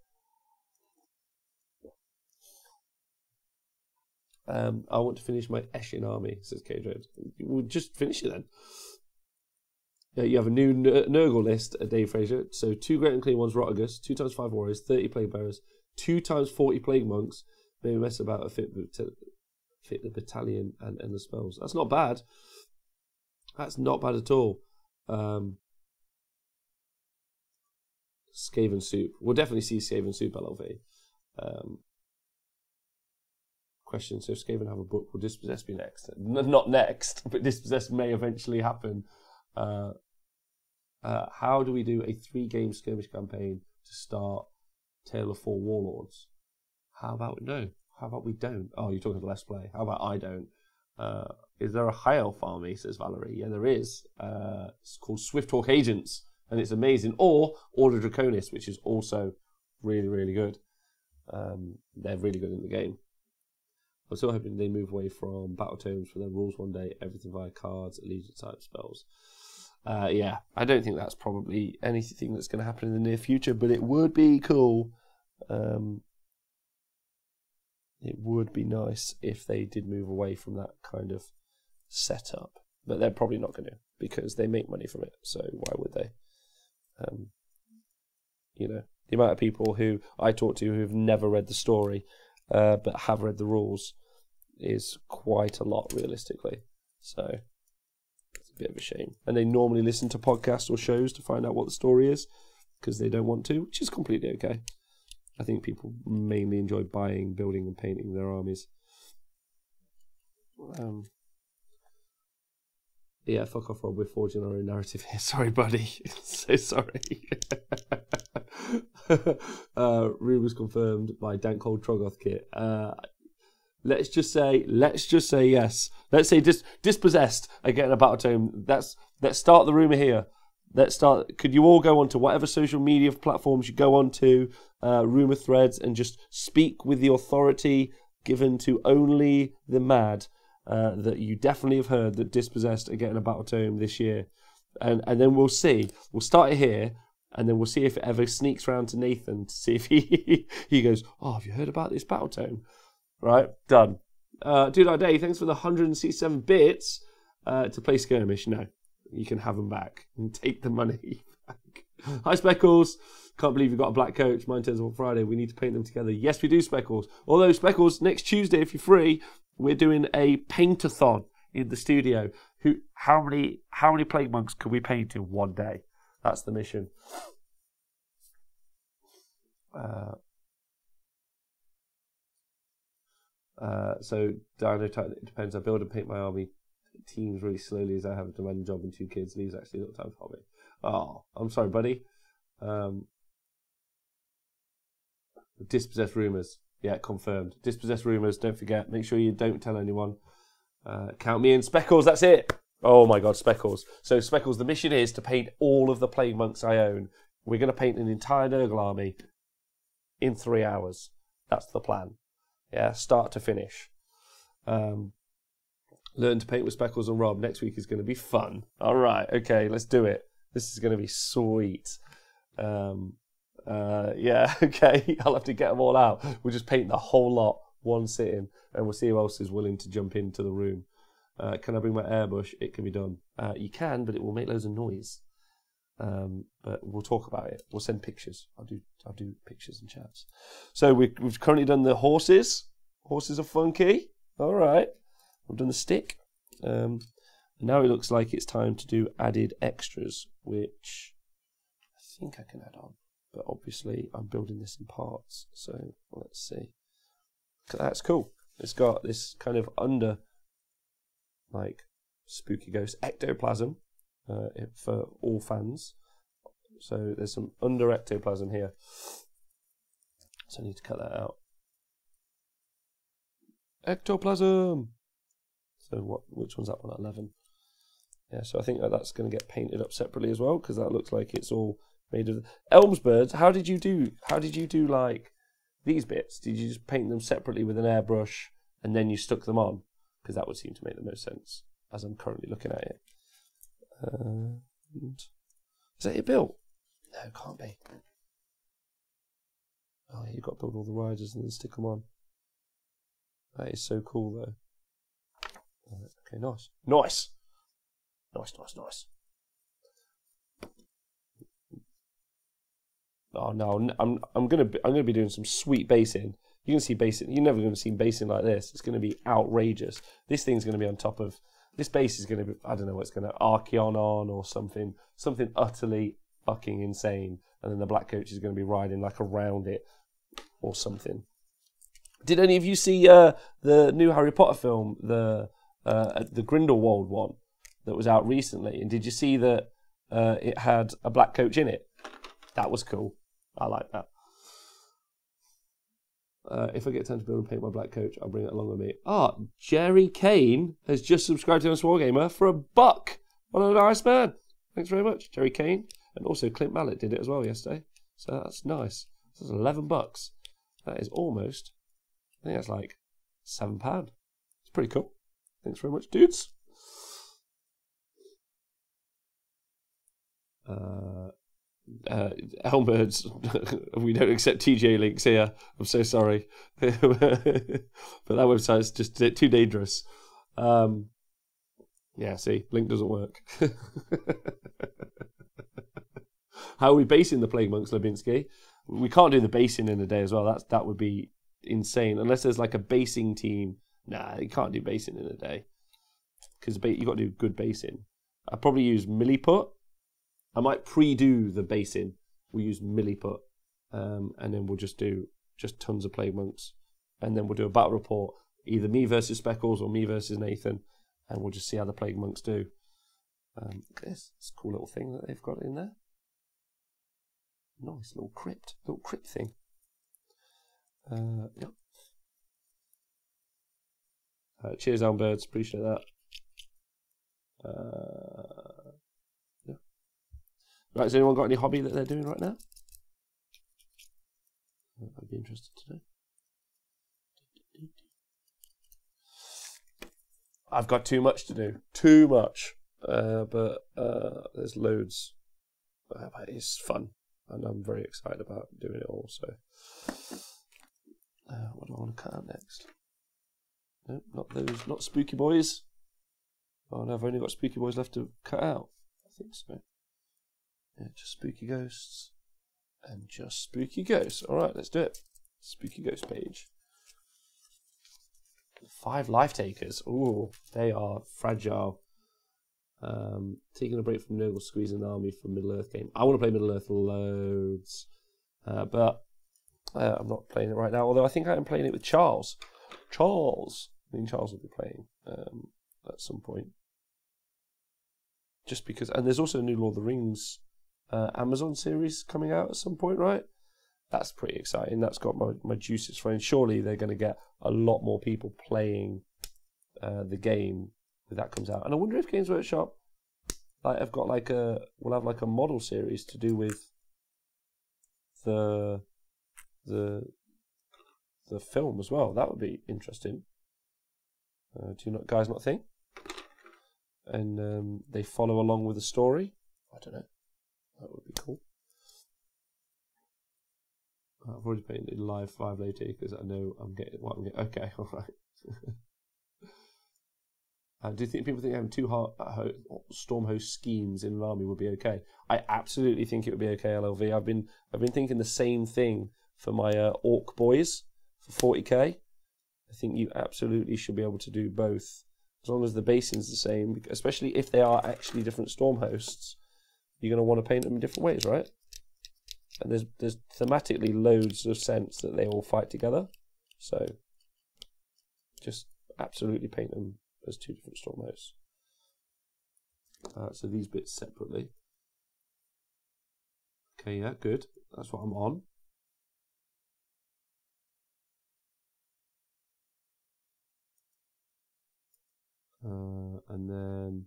A: I want to finish my Eshin army, says K-Dread. We'll just finish it then. You have a new Nurgle list, Dave Fraser. So 2 Great and Clean Ones, Rotagus, 2 times 5 Warriors, 30 Plague Bearers, 2 times 40 Plague Monks. Maybe mess about a fit the battalion and the spells. That's not bad. That's not bad at all. Skaven Soup. We'll definitely see Skaven Soup LLV. Question, so if Skaven have a book, will Dispossess be next? Not next, but Dispossess may eventually happen. How do we do a 3-game skirmish campaign to start Tale of 4 Warlords? How about no? How about we don't? Oh, you're talking about Let's Play. How about I don't? Is there a High Elf army, says Valerie? Yeah, there is. It's called Swift Hawk Agents, and it's amazing. Or Order Draconis, which is also really, really good. They're really good in the game. I'm still hoping they move away from battle tomes for their rules one day, everything via cards, allegiance type spells. Yeah, I don't think that's probably anything that's going to happen in the near future, but it would be cool. It would be nice if they did move away from that kind of setup, but they're probably not going to, because they make money from it, so why would they? You know, the amount of people who I talk to who have never read the story but have read the rules is quite a lot, realistically. So it's a bit of a shame. And they normally listen to podcasts or shows to find out what the story is, because they don't want to, which is completely okay. I think people mainly enjoy buying, building and painting their armies. Yeah, fuck off, Rob. We're forging our own narrative here. Sorry, buddy. So sorry. Rumours confirmed by Dank Cold Trogoth kit. Let's just say yes. Let's say Dispossessed are getting a battle tome. Let's start the rumour here. Let's start. Could you all go onto whatever social media platforms you go onto, rumour threads, and just speak with the authority given to only the mad that you definitely have heard that Dispossessed are getting a battle tome this year, and then we'll see. We'll start it here, and then we'll see if it ever sneaks round to Nathan to see if he goes, oh, have you heard about this battle tome? Right, done. Dude, our day. Thanks for the 167 bits to play Skirmish. No. You can have them back and take the money back. Hi, Speckles. Can't believe you've got a black coach. Mine turns up on Friday. We need to paint them together. Yes, we do, Speckles. Although, Speckles, next Tuesday, if you're free, we're doing a paint-a-thon in the studio. How many plague monks can we paint in one day? That's the mission. So Dino Titan, it depends. I build and paint my army teams really slowly as I have a demanding job and 2 kids. Leaves actually little time for hobby. Oh, I'm sorry, buddy. Dispossessed rumours. Yeah, confirmed. Dispossessed rumours. Don't forget. Make sure you don't tell anyone. Count me in. Speckles, that's it. Oh my god, Speckles. So Speckles, the mission is to paint all of the plague monks I own. We're going to paint an entire Nurgle army in 3 hours. That's the plan. Yeah, start to finish. Learn to paint with Speckles and Rob. Next week is going to be fun. All right, okay, let's do it. This is going to be sweet. Yeah, okay. I'll have to get them all out. We'll just paint the whole lot one sitting, and we'll see who else is willing to jump into the room. Can I bring my airbrush? It can be done. You can, but it will make loads of noise. But we'll talk about it. We'll send pictures. I'll do pictures and chats. So we've currently done the horses. Horses are funky. All right. We've done the stick. And now it looks like it's time to do added extras, which I think I can add on. But obviously I'm building this in parts. So let's see. That's cool. It's got this kind of under, like, spooky ghost ectoplasm for all fans. So there's some under ectoplasm here. So I need to cut that out. Ectoplasm! So which one's that one? 11. Yeah, so I think that's going to get painted up separately as well, because that looks like it's all made of Elmsbirds. How did you do like these bits? Did you just paint them separately with an airbrush and then you stuck them on? Because that would seem to make the most sense as I'm currently looking at it. Is that it built? No, it can't be. Oh, you've got to build all the riders and then stick them on. That is so cool, though. Okay, nice. Nice! Nice, nice, nice. Oh no, I'm gonna be doing some sweet basing. You can see basing. You're never gonna see basing like this. It's gonna be outrageous. This thing's gonna be on top of. This base is gonna be. I don't know what's gonna Archeon on or something utterly fucking insane. And then the black coach is gonna be riding like around it or something. Did any of you see the new Harry Potter film, the Grindelwald one that was out recently? And did you see that it had a black coach in it? That was cool. I like that. If I get time to build and paint my black coach, I'll bring it along with me. Jerry Kane has just subscribed to Wargamer for $1. What a nice man. Thanks very much, Jerry Kane. And also Clint Mallet did it as well yesterday. So that's nice. That's $11. That is almost, I think that's like £7. It's pretty cool. Thanks very much, dudes. Elmbirds, we don't accept TJ links here. I'm so sorry. But that website's just too dangerous. Yeah, see, link doesn't work. How are we basing the Plague Monks, Lebinsky? We can't do the basing in a day as well. That would be insane. Unless there's like a basing team. Nah, you can't do basing in a day. Because you've got to do good basing. I'd probably use milliput. I might pre-do the basing. We'll use milliput. And then we'll just do tons of Plague Monks. And then we'll do a battle report. Either me versus Speckles or me versus Nathan. And we'll just see how the Plague Monks do. Look at this. It's a cool little thing that they've got in there. Nice little crypt thing. Yep. Cheers, Elmbirds. Appreciate that. Yeah. Right, has anyone got any hobby that they're doing right now? I'd be interested to know. I've got too much to do. Too much. But there's loads. It's fun. And I'm very excited about doing it all. So, what do I want to cut out next? No, not those, not Spooky Boys. Oh no, I've only got Spooky Boys left to cut out. I think so. Yeah, just Spooky Ghosts. And just spooky ghosts. All right, let's do it. Spooky ghost page. 5 life takers. Ooh, they are fragile. Taking a break from Nurgle, squeezing an army from Middle Earth game. I want to play Middle Earth loads, but I'm not playing it right now. Although I think I am playing it with Charles. Me and Charles will be playing at some point. Just because, and there's also a new Lord of the Rings Amazon series coming out at some point, right? That's pretty exciting. That's got my juices flowing. Surely they're going to get a lot more people playing the game when that comes out. And I wonder if Games Workshop will have like a model series to do with the film as well. That would be interesting. Do you guys not think? And they follow along with the story. I don't know. That would be cool. I've already painted live 5 later because I know I'm getting what I'm getting. Okay, all right. Do you think people think having 2 storm host schemes in an army would be okay? I absolutely think it would be okay, LLV. I've been thinking the same thing for my orc boys for 40k. I think you absolutely should be able to do both as long as the basing's the same. Especially if they are actually different storm hosts, you're going to want to paint them in different ways, right? And there's thematically loads of sense that they all fight together. So just absolutely paint them as 2 different storm hosts. So these bits separately. Okay, yeah, good. That's what I'm on. And then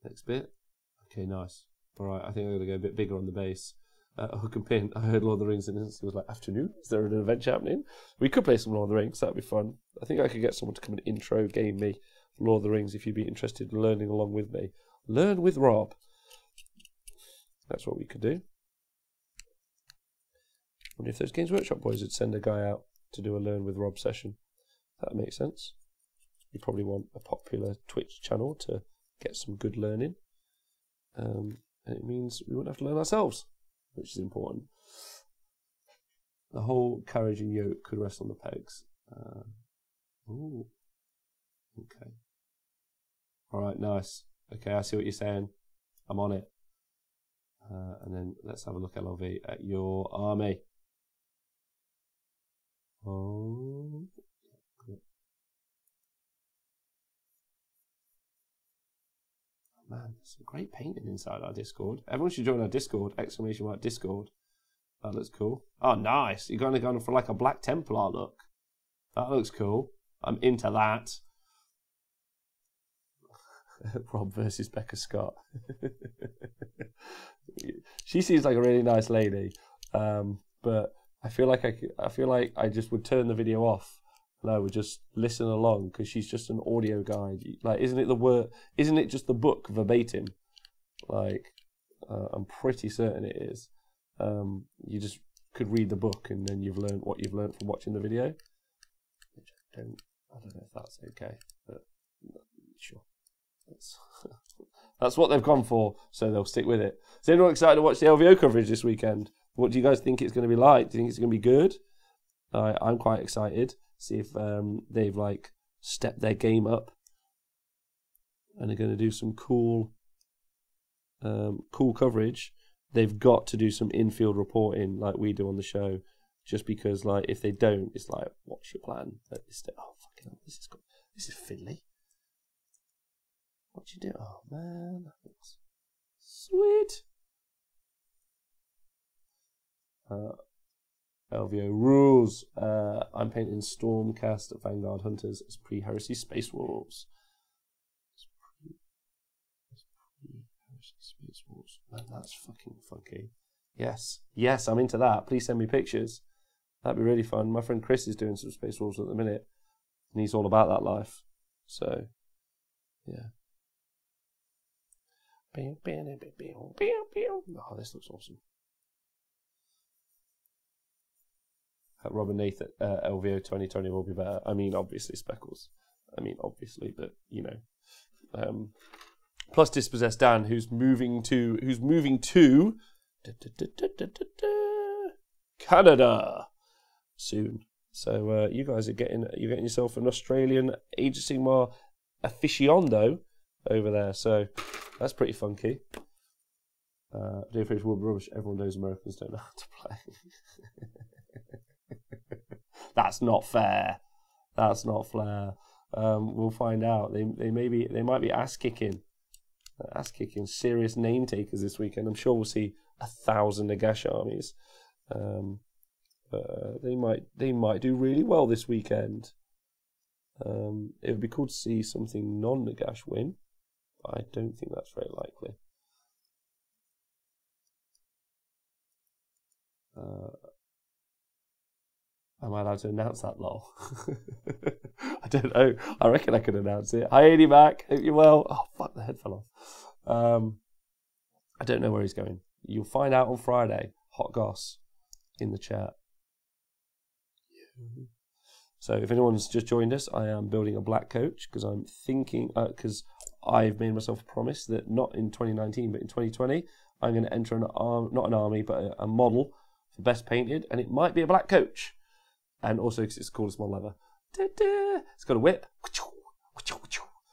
A: next bit. Okay, nice. All right, I think I'm going to go a bit bigger on the base. Hook and pin. I heard Lord of the Rings and it was like, afternoon? Is there an adventure happening? We could play some Lord of the Rings. That'd be fun. I think I could get someone to come and intro game me Lord of the Rings if you'd be interested in learning along with me. Learn with Rob. That's what we could do. I wonder if those Games Workshop boys would send a guy out to do a Learn with Rob session. That makes sense. You probably want a popular Twitch channel to get some good learning. And it means we wouldn't have to learn ourselves, which is important. The whole carriage and yoke could rest on the pegs. Ooh. Okay. Alright, nice. Okay, I see what you're saying. I'm on it. And then let's have a look, LLV, at your army. Oh. Man, there's some great painting inside our Discord. Everyone should join our Discord, ! Discord. That looks cool. Oh, nice. You're going to go for like a Black Templar look. That looks cool. I'm into that. Rob versus Becca Scott. She seems like a really nice lady, but I feel like I just would turn the video off and I would just listen along because she's just an audio guide. Like, isn't it just the book verbatim? Like, I'm pretty certain it is. You just could read the book and then you've learned what you've learned from watching the video. Which I don't know if that's okay, but sure. That's what they've gone for, so they'll stick with it. Is anyone excited to watch the LVO coverage this weekend? What do you guys think it's going to be like? Do you think it's going to be good? I'm quite excited. See if they've like stepped their game up and are going to do some cool coverage. They've got to do some in-field reporting like we do on the show, just because like if they don't, it's like, what's your plan? Oh fucking hell, this is fiddly. What you do? Oh man, that looks sweet. LVO rules. I'm painting Stormcast at Vanguard Hunters as pre-Heresy Space Wolves. Pre-Heresy Space Wolves. Man, that's fucking funky. Yes, I'm into that. Please send me pictures. That'd be really fun. My friend Chris is doing some Space Wolves at the minute, and he's all about that life. So, yeah. Oh, this looks awesome. Rob and Nathan, LVO 2020 will be better. I mean, obviously, Speckles. I mean, obviously, but you know. Plus, Dispossessed Dan, who's moving to Canada soon. So you guys are getting yourself an Australian Age of Sigmar aficionado over there. So that's pretty funky. Dear Fish will be rubbish. Everyone knows Americans don't know how to play. That's not fair. That's not fair. We'll find out. They might be ass kicking serious name takers this weekend. I'm sure we'll see 1,000 Nagash armies. But they might do really well this weekend. It would be cool to see something non-Nagash win, but I don't think that's very likely. Am I allowed to announce that, lol? I don't know. I reckon I could announce it. Hi, Eddie Mac. Hope you're well. Oh, fuck, the head fell off. I don't know where he's going. You'll find out on Friday. Hot goss in the chat. So if anyone's just joined us, I am building a black coach because I'm thinking, because I've made myself a promise that not in 2019, but in 2020, I'm going to enter not an army, but a model for best painted, and it might be a black coach. And also because it's the coolest model ever. It's got a whip.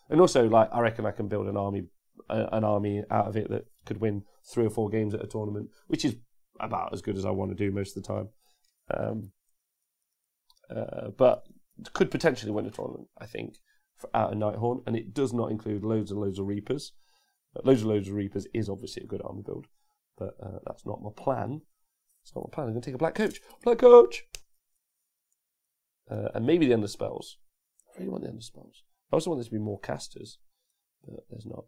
A: And also, like, I reckon I can build an army out of it that could win 3 or 4 games at a tournament, which is about as good as I want to do most of the time. But could potentially win a tournament, I think, out of Nighthorn, and it does not include loads and loads of Reapers. Loads of Reapers is obviously a good army build, but that's not my plan. It's not my plan. I'm going to take a black coach. Black coach! And maybe the Under Spells. I really want the Under Spells. I also want there to be more casters, but there's not.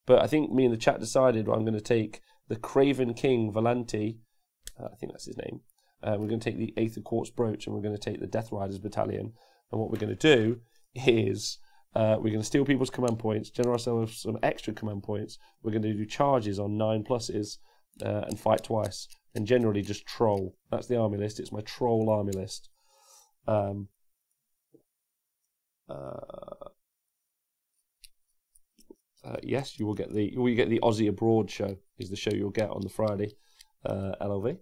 A: But I think me and the chat decided I'm going to take the Craven King Valenti. I think that's his name. We're going to take the Aether Quartz Brooch, and we're going to take the Death Riders Battalion. And what we're going to do is we're going to steal people's command points, generate ourselves some extra command points. We're going to do charges on 9+s and fight twice, and generally just troll. That's the army list. It's my troll army list. Yes, you will get the Aussie Abroad show. Is the show you'll get on the Friday LLV.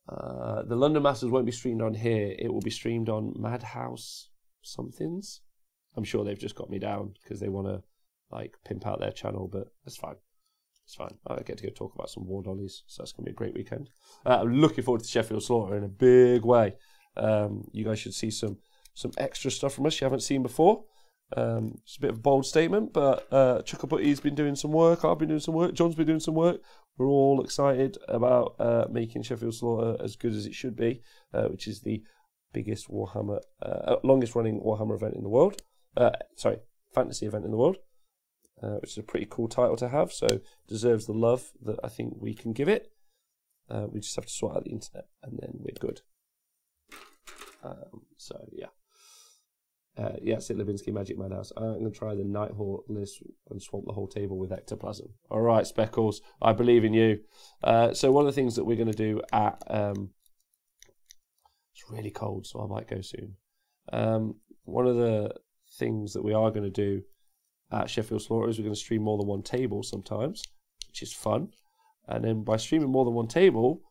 A: The London Masters won't be streamed on here. It will be streamed on Madhouse somethings. I'm sure they've just got me down because they want to like pimp out their channel, but that's fine. It's fine. I get to go talk about some war dollies, so that's going to be a great weekend. I'm looking forward to Sheffield Slaughter in a big way. You guys should see some extra stuff from us you haven't seen before. It's a bit of a bold statement, but Chuckabutty's been doing some work. I've been doing some work. John's been doing some work. We're all excited about making Sheffield Slaughter as good as it should be, which is the biggest Warhammer, longest running Warhammer event in the world. Sorry, fantasy event in the world. Which is a pretty cool title to have, so deserves the love that I think we can give it. We just have to sort out the internet, and then we're good. So yeah. Yeah, Sid Levinsky, Magic Madhouse. I'm going to try the Nighthawk list and swamp the whole table with ectoplasm. All right, Speckles, I believe in you. So one of the things that we're going to do at... it's really cold, so I might go soon. One of the things that we are going to do at Sheffield Slaughter is we're going to stream more than one table sometimes, which is fun. And then by streaming more than one table,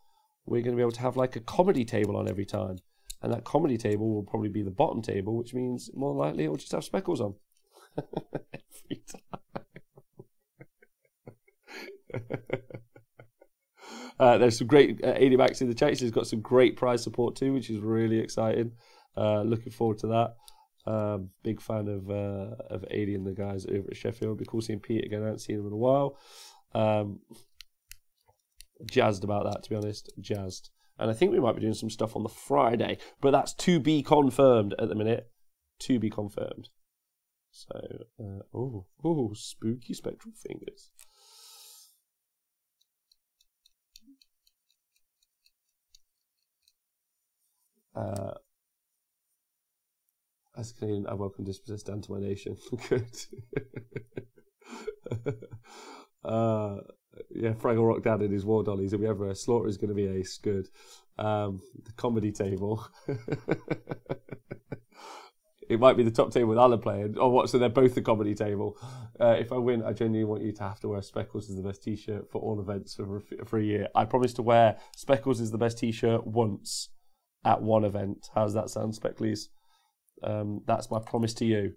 A: we're going to be able to have like a comedy table on every time. And that comedy table will probably be the bottom table, which means more likely it will just have speckles on. Every time. There's some great 80 backs in the chat. He's got some great prize support too, which is really exciting. Looking forward to that. Big fan of 80 and the guys over at Sheffield. It'll be cool seeing Pete again. I haven't seen him in a while. Jazzed about that, to be honest. Jazzed. And I think we might be doing some stuff on the Friday, but that's to be confirmed at the minute. To be confirmed. So, spooky spectral fingers. As a Canadian, I welcome dispossessed down to my nation. Good. Yeah, Fraggle Rock Dad and his war dollies. If we ever Slaughter is going to be ace. Good. The comedy table. It might be the top table with Alan playing, or what? So they're both the comedy table. If I win, I genuinely want you to have to wear Speckles is the best T-shirt for all events for a year. I promise to wear Speckles is the best T-shirt once at one event. How's that sound, Speckles? That's my promise to you.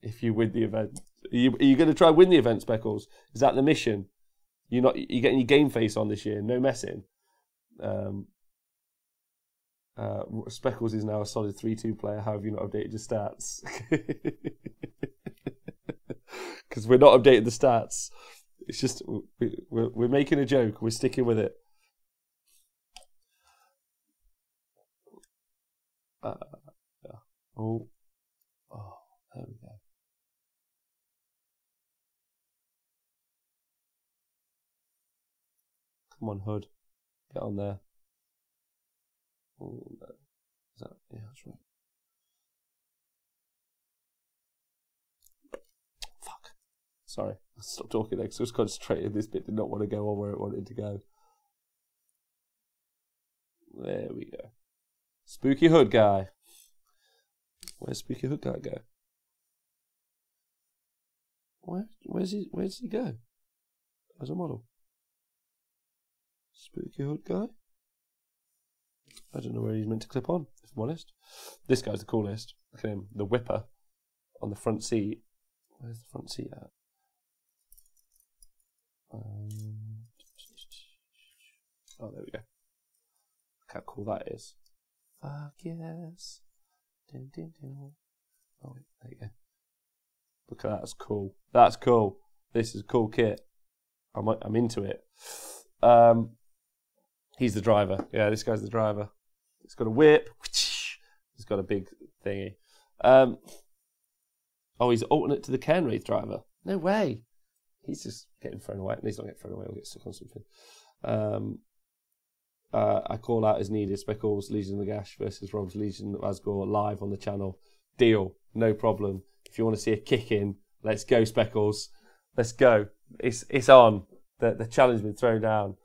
A: If you win the event, are you going to try and win the event, Speckles? Is that the mission? You getting your game face on this year? No messing. Speckles is now a solid 3-2 player. How have you not updated your stats? Because we're not updating the stats. It's just we're making a joke. We're sticking with it. Yeah. Oh, there we go. Come on, Hood. Get on there. Oh, no. Is that, yeah, that's right. Fuck. Sorry. I stopped talking there because I was concentrating. This bit did not want to go on where it wanted to go. There we go. Spooky Hood guy. Where's Spooky Hood guy go? Where's he go? As a model. Spooky Hood guy? I don't know where he's meant to clip on, if I'm honest. This guy's the coolest. Look at him. The whipper on the front seat. Where's the front seat at? Oh, there we go. Look how cool that is. Fuck yes. Dun, dun, dun. Oh, wait, there you go. Look at that. That's cool. That's cool. This is a cool kit. I'm into it. He's the driver. Yeah, this guy's the driver. He's got a whip. He's got a big thingy. Oh, he's alternate to the Cairn Wraith driver. No way. He's just getting thrown away. He's not getting thrown away. He'll get stuck on something. I call out as needed. Speckles, Legion of the Gash versus Rob's Legion of Asgore live on the channel. Deal. No problem. If you want to see a kick in, let's go, Speckles. Let's go. It's on. The challenge has been thrown down.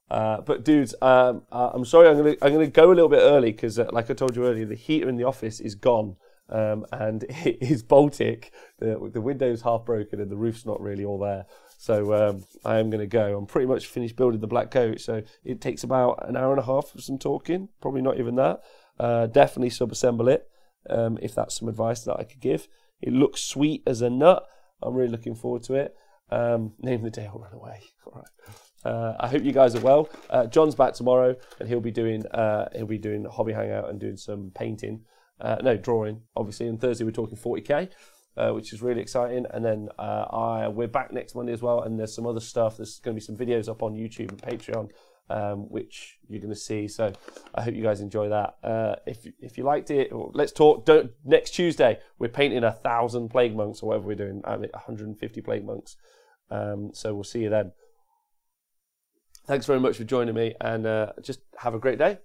A: But dudes, I'm sorry. I'm gonna go a little bit early because, like I told you earlier, the heater in the office is gone, and it is Baltic. The window's half broken and the roof's not really all there. So I am gonna go. I'm pretty much finished building the black coat. So it takes about an hour and a half of some talking. Probably not even that. Definitely sub-assemble it if that's some advice that I could give. It looks sweet as a nut. I'm really looking forward to it. Name the day I'll run away. All right. I hope you guys are well. John's back tomorrow, and he'll be doing hobby hangout and doing some painting. No, drawing, obviously. And Thursday we're talking 40k, which is really exciting. And then we're back next Monday as well. And there's some other stuff. There's going to be some videos up on YouTube and Patreon, which you're going to see. So I hope you guys enjoy that. If you liked it, let's talk. Next Tuesday we're painting 1,000 plague monks or whatever we're doing. 150 plague monks. So we'll see you then. Thanks very much for joining me, and just have a great day.